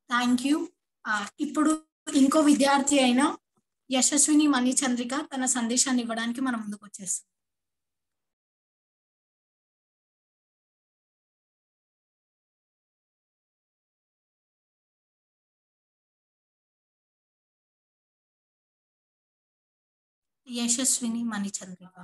[SPEAKER 4] Thank you. ఇప్పుడు ఇంకో విద్యార్థి అయిన యశస్విని మణిచంద్రిక తన సందేశాన్ని ఇవ్వడానికి మనం ముందుకు వచ్చేస్తాం. యశస్విని మణిచంద్రిక.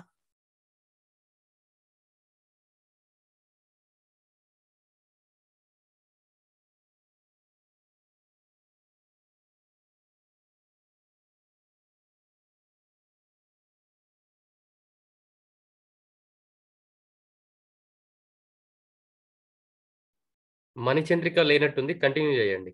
[SPEAKER 3] మణిచంద్రిక లేనట్టుంది, కంటిన్యూ చేయండి.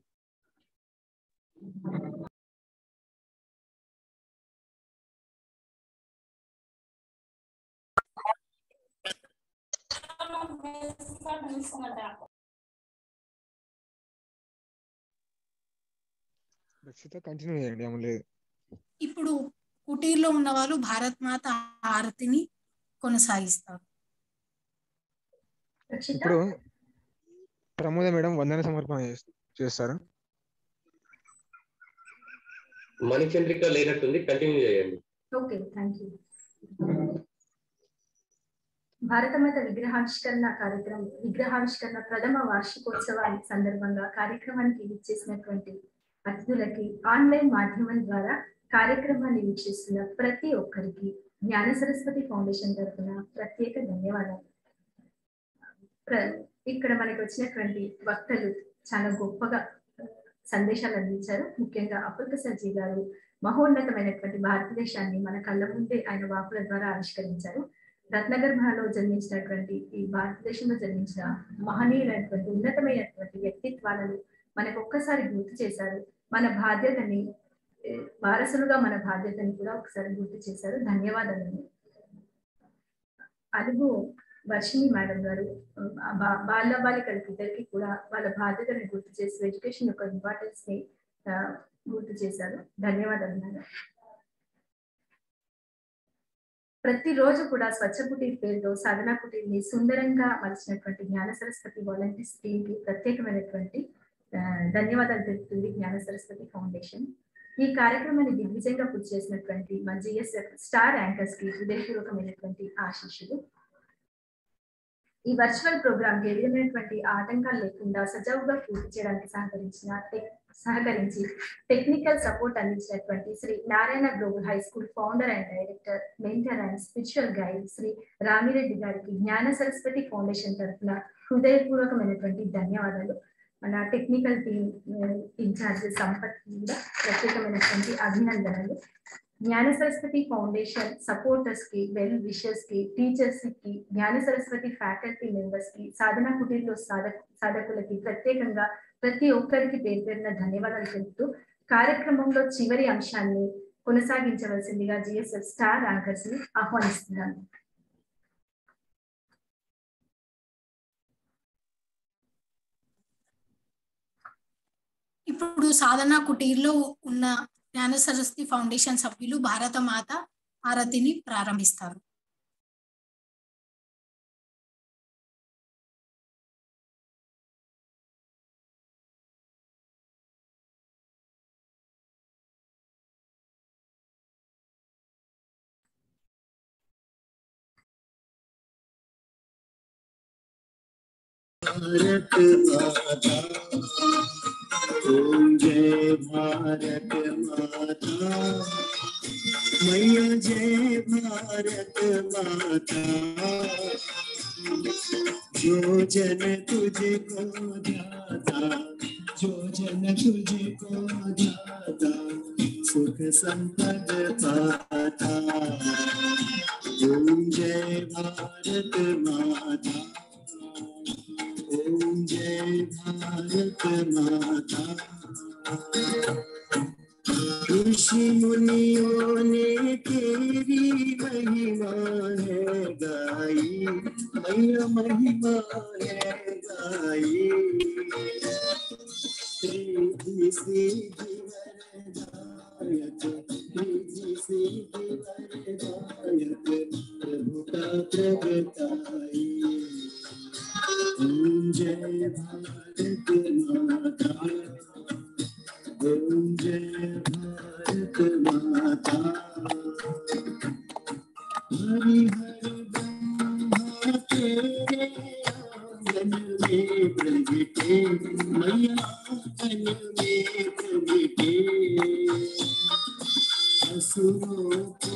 [SPEAKER 8] కంటిన్యూ చేయండి. ఏమో లేదు.
[SPEAKER 4] ఇప్పుడు కుటీర్లో ఉన్న వాళ్ళు భారత్ మాత ఆరతిని కొనసాగిస్తారు.
[SPEAKER 8] ఇప్పుడు ప్రమోద మేడం వందన సమర్పణ చేస్తారు.
[SPEAKER 3] మణిచంద్రిక లేనట్టుంది, కంటిన్యూ చేయండి.
[SPEAKER 2] Okay, thank you. భారతమాత విగ్రహావిష్కరణ ప్రథమ వార్షికోత్సవానికి సందర్భంగా కార్యక్రమానికి విచ్చేసినటువంటి అతిథులకి ఆన్లైన్ మాధ్యమం ద్వారా కార్యక్రమాన్ని వీక్షిస్తున్న ప్రతి ఒక్కరికి జ్ఞాన సరస్వతి ఫౌండేషన్ తరఫున ప్రత్యేక ధన్యవాదాలు. ఇక్కడ మనకి వచ్చినటువంటి వక్తలు చాలా గొప్పగా సందేశాలు అందించారు. ముఖ్యంగా అబ్దుల్ కలాం జీ గారు మహోన్నతమైనటువంటి భారతదేశాన్ని మన కళ్ళ ముందే ఆయన వాకుల ద్వారా ఆవిష్కరించారు. రత్నగర్భలో జన్మించినటువంటి ఈ భారతదేశంలో జన్మించిన మహనీయులైనటువంటి ఉన్నతమైనటువంటి వ్యక్తిత్వాలను మనకు ఒక్కసారి గుర్తు చేశారు. మన బాధ్యతని వారసులుగా మన బాధ్యతని కూడా ఒకసారి గుర్తు చేశారు. ధన్యవాదాలు. అదుగు వర్షిణి మేడం గారు బాల బాలికలకి ఇద్దరికి కూడా వాళ్ళ బాధ్యతని గుర్తు చేసి ఎడ్యుకేషన్ యొక్క ఇంపార్టెన్స్ ని గుర్తు చేశారు. ధన్యవాదాలు మేడం. ప్రతిరోజు కూడా స్వచ్ఛ కుటీర్ పేరుతో సాధనా కుటీర్ని సుందరంగా మలిచినటువంటి జ్ఞాన సరస్వతి వాలంటీర్స్ టీమ్ కి ప్రత్యేకమైనటువంటి ధన్యవాదాలు తెలుపుతుంది జ్ఞాన సరస్వతి ఫౌండేషన్. ఈ కార్యక్రమాన్ని దిగ్విజయంగా పూర్తి చేసినటువంటి మా జిఎస్ఎఫ్ స్టార్ యాంకర్స్ కి హృదయపూర్వకమైనటువంటి ఆశీస్సులు. ఈ వర్చువల్ ప్రోగ్రామ్ కి ఏ విధమైనటువంటి ఆటంకాలు లేకుండా సజావుగా పూర్తి చేయడానికి సహకరించి టెక్నికల్ సపోర్ట్ అందించినటువంటి Shri Narayana global high school founder and director, mentor and spiritual guide Shri Ramireddy గారికి జ్ఞాన సరస్వతి ఫౌండేషన్ తరఫున హృదయపూర్వకమైనటువంటి ధన్యవాదాలు. మన టెక్నికల్ టీమ్ ఇన్ఛార్జ్ సంపత్ కూడా ప్రత్యేకమైనటువంటి అభినందనలు. జ్ఞాన సరస్వతి ఫౌండేషన్ సపోర్టర్స్ కి, వెల్ విషర్స్ కి, టీచర్స్ కి, జ్ఞాన సరస్వతి ఫ్యాకల్టీ మెంబర్స్ కి, సాధనా కుటీర్లో సాధకులకి ప్రత్యేకంగా ప్రతి ఒక్కరికి పేరు పేరున ధన్యవాదాలు తెలుపుతూ కార్యక్రమంలో చివరి అంశాన్ని కొనసాగించవలసిందిగా జిఎస్ఎఫ్ స్టార్ యాంకర్స్ ని ఆహ్వానిస్తున్నాను.
[SPEAKER 4] ఇప్పుడు సాధనా కుటీర్లో ఉన్న జ్ఞాన సరస్వతి ఫౌండేషన్ సభ్యులు భారత మాత ఆరతిని ప్రారంభిస్తారు.
[SPEAKER 9] भारत माता, ओम जय भारत माता, मैया जय भारत माता। जो जन तुझको ध्याता, जो जन तुझको ध्याता, सुख संपद पाता। ओम जय भारत माता, ओम जय भारत माता। ऋषि मुनियों ने तेरी महिमा है गाई, मैया महिमा है गाई। रिद्धि सिद्धि वरदायक, रिद्धि सिद्धि वरदायक, प्रभु का प्रगटाई। ओम जय भारत माता, ओम जय भारत माता। हरि हरि ब्रह्मा तेरे आंगन में प्रगटे, मैया आंगन में प्रगटे। असुरों को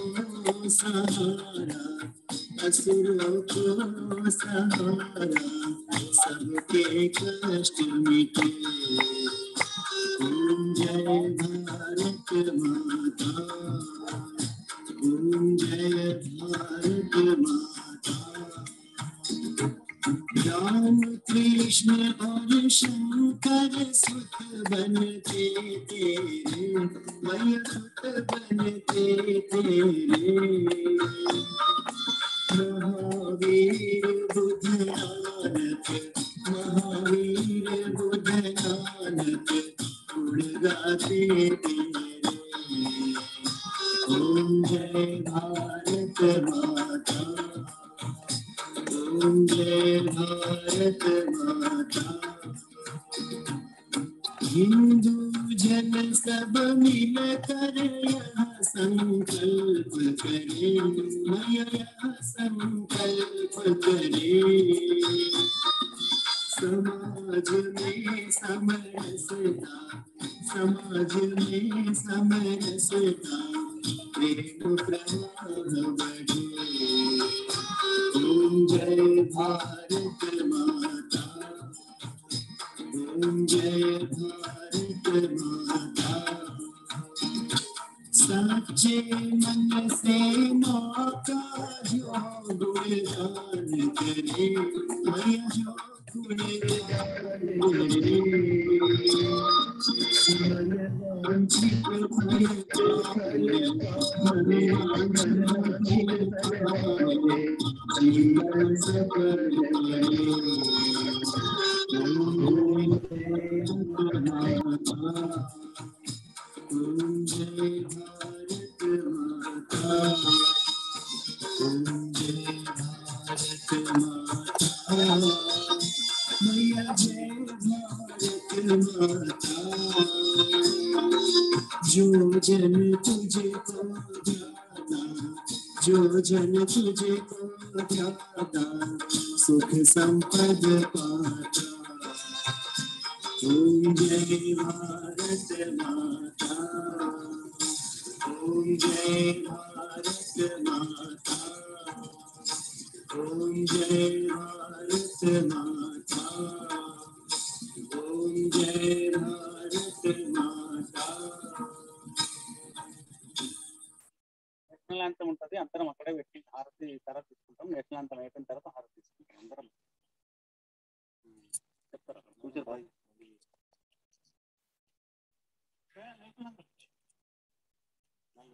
[SPEAKER 9] सहारा, असुरों को सहारा, सबके कष्ट मिटे। ओम जय भारत माता, ओम जय भारत माता। राम कृष्ण और शंकर सुत बनते तेरे, मैया सुत बनते तेरे। महावीर बुध नानक, महावीर बुध नानक, गुण गाते तेरे। ओम जय भारत माता, ओम जय भारत माता। हिंदू जन सब मिलकर यह संकल्प करे, यह संकल्प करे। समाज में समरसता, समाज में समरसता, प्रेम प्रवाह बढ़े। ओम जय भारत माता, ओम जय भारत माता। सच्चे मन से माँ का जो गुणगान करे, मैया जो गुणगान करे। मन वांछित फल पाए, मन वांछित फल पाए, जीवन सफल बने। ओम जय माता, ओम जय भारत माता, ओम जय भारत माता। मैया जय भारत माता। जो जन तुझे को ध्याता, जो जन तुझे को ध्याता, सुख संपद पाता। ओम जय भारत माता, ओम जय भारत माता, ओम जय भारत माता, ओम जय भारत माता।
[SPEAKER 10] నేషనల్ యాంథమ్ ఉంటుంది, అందరం అక్కడే పెట్టి హారతి తర్వాత తీసుకుంటాం. నేషనల్ యాంథమ్ అయిపోయిన తర్వాత హారతి తీసుకుంటాం. అందరం చెప్తారా ఫ్యూచర్ బాయ్.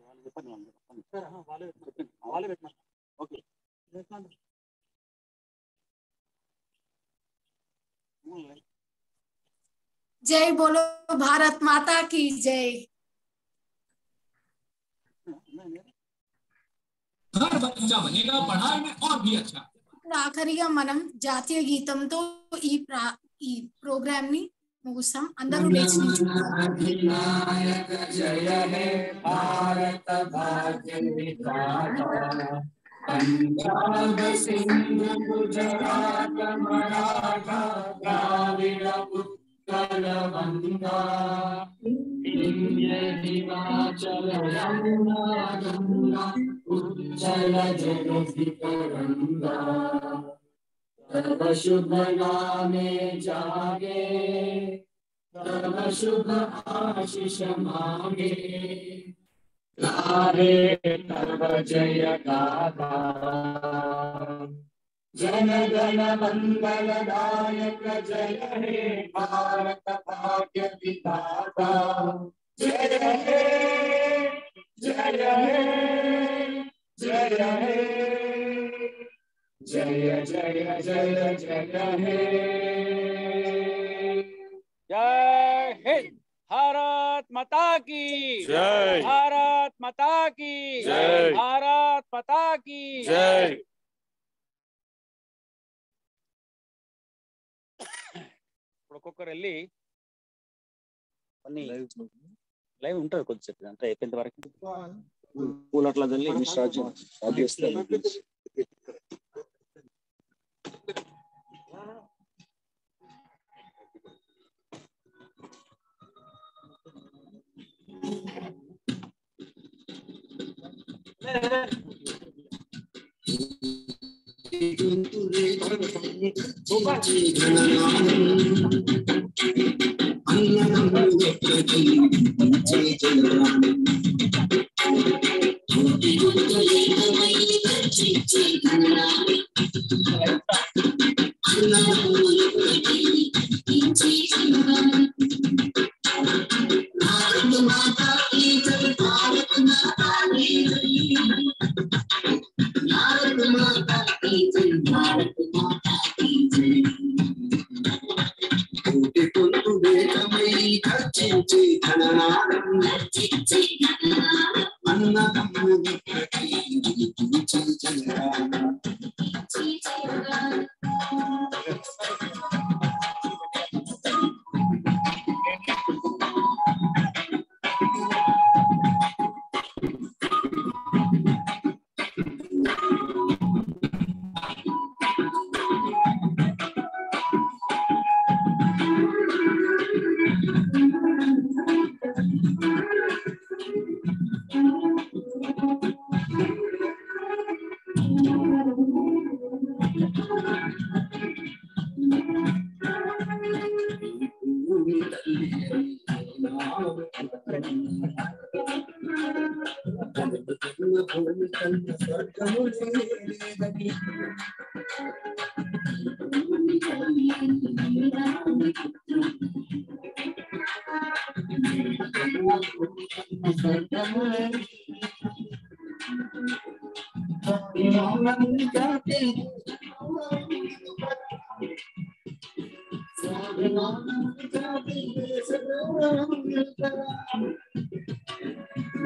[SPEAKER 10] వాళ్ళు చెప్పండి, వాళ్ళే చెప్పండి, వాళ్ళే పెట్టినా. ఓకే నేషనల్
[SPEAKER 4] जय बोलो भारत माता की जय।
[SPEAKER 11] हर बच्चा बनेगा पढ़ाई में और भी अच्छा।
[SPEAKER 4] ఇప్పుడు ఆఖరిగా మనం జాతీయ గీతంతో ఈ ప్రోగ్రామ్ ని ముగిస్తాం. అందరూ లేచి
[SPEAKER 9] अधिनायक जय हे भारत भाग्य विधाता, पंजाब सिंध गुजरात मराठा द्राविड़ उत्कल गंगा, विंध्य हिमाचल यमुना गंगा, उज्जल जगति तरंगा। तब शुभ नामे जागे, तब शुभ आशीष मांगे, गाहे तब जय गाथा। जन गण मंगल दायक जय हे भारत भाग्य विधाता। जय हे जय हे जय हे जय जय जय जय हे।
[SPEAKER 10] माता की
[SPEAKER 12] जय।
[SPEAKER 10] भारत माता की
[SPEAKER 12] जय।
[SPEAKER 10] भारत माता की
[SPEAKER 12] जय।
[SPEAKER 10] ఒక్కొక్కరు వెళ్ళి కొన్ని లైవ్ ఉంటుంది కొద్దిసేపు అంటే అయిపోయిన వరకు పూలు అట్లా చల్లి స్టార్ట్ చేస్తారు.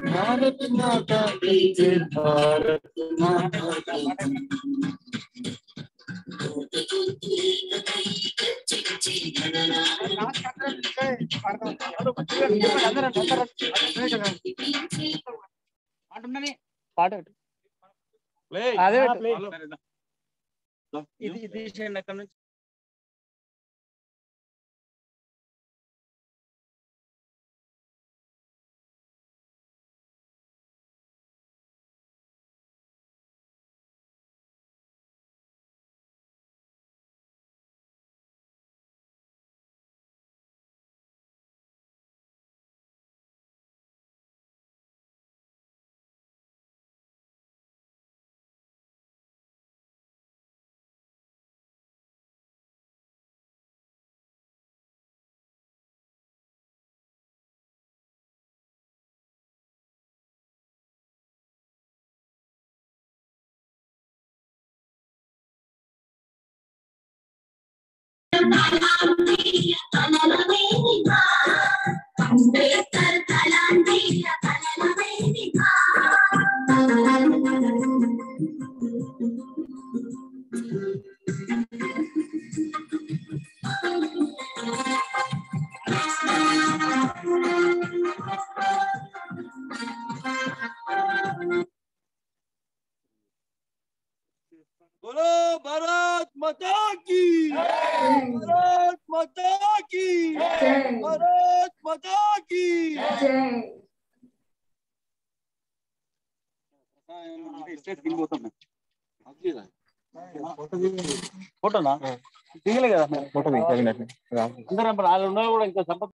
[SPEAKER 9] भारत माता की जय, भारत माता की
[SPEAKER 10] ఇది ఎక్కడ నుంచి
[SPEAKER 9] बोलो भारत माता की, भारत माता की, भारत माता की
[SPEAKER 10] ఫోటోనా దిగలే కదా ఫోటో అందరూ వాళ్ళు ఉన్నా కూడా ఇంకా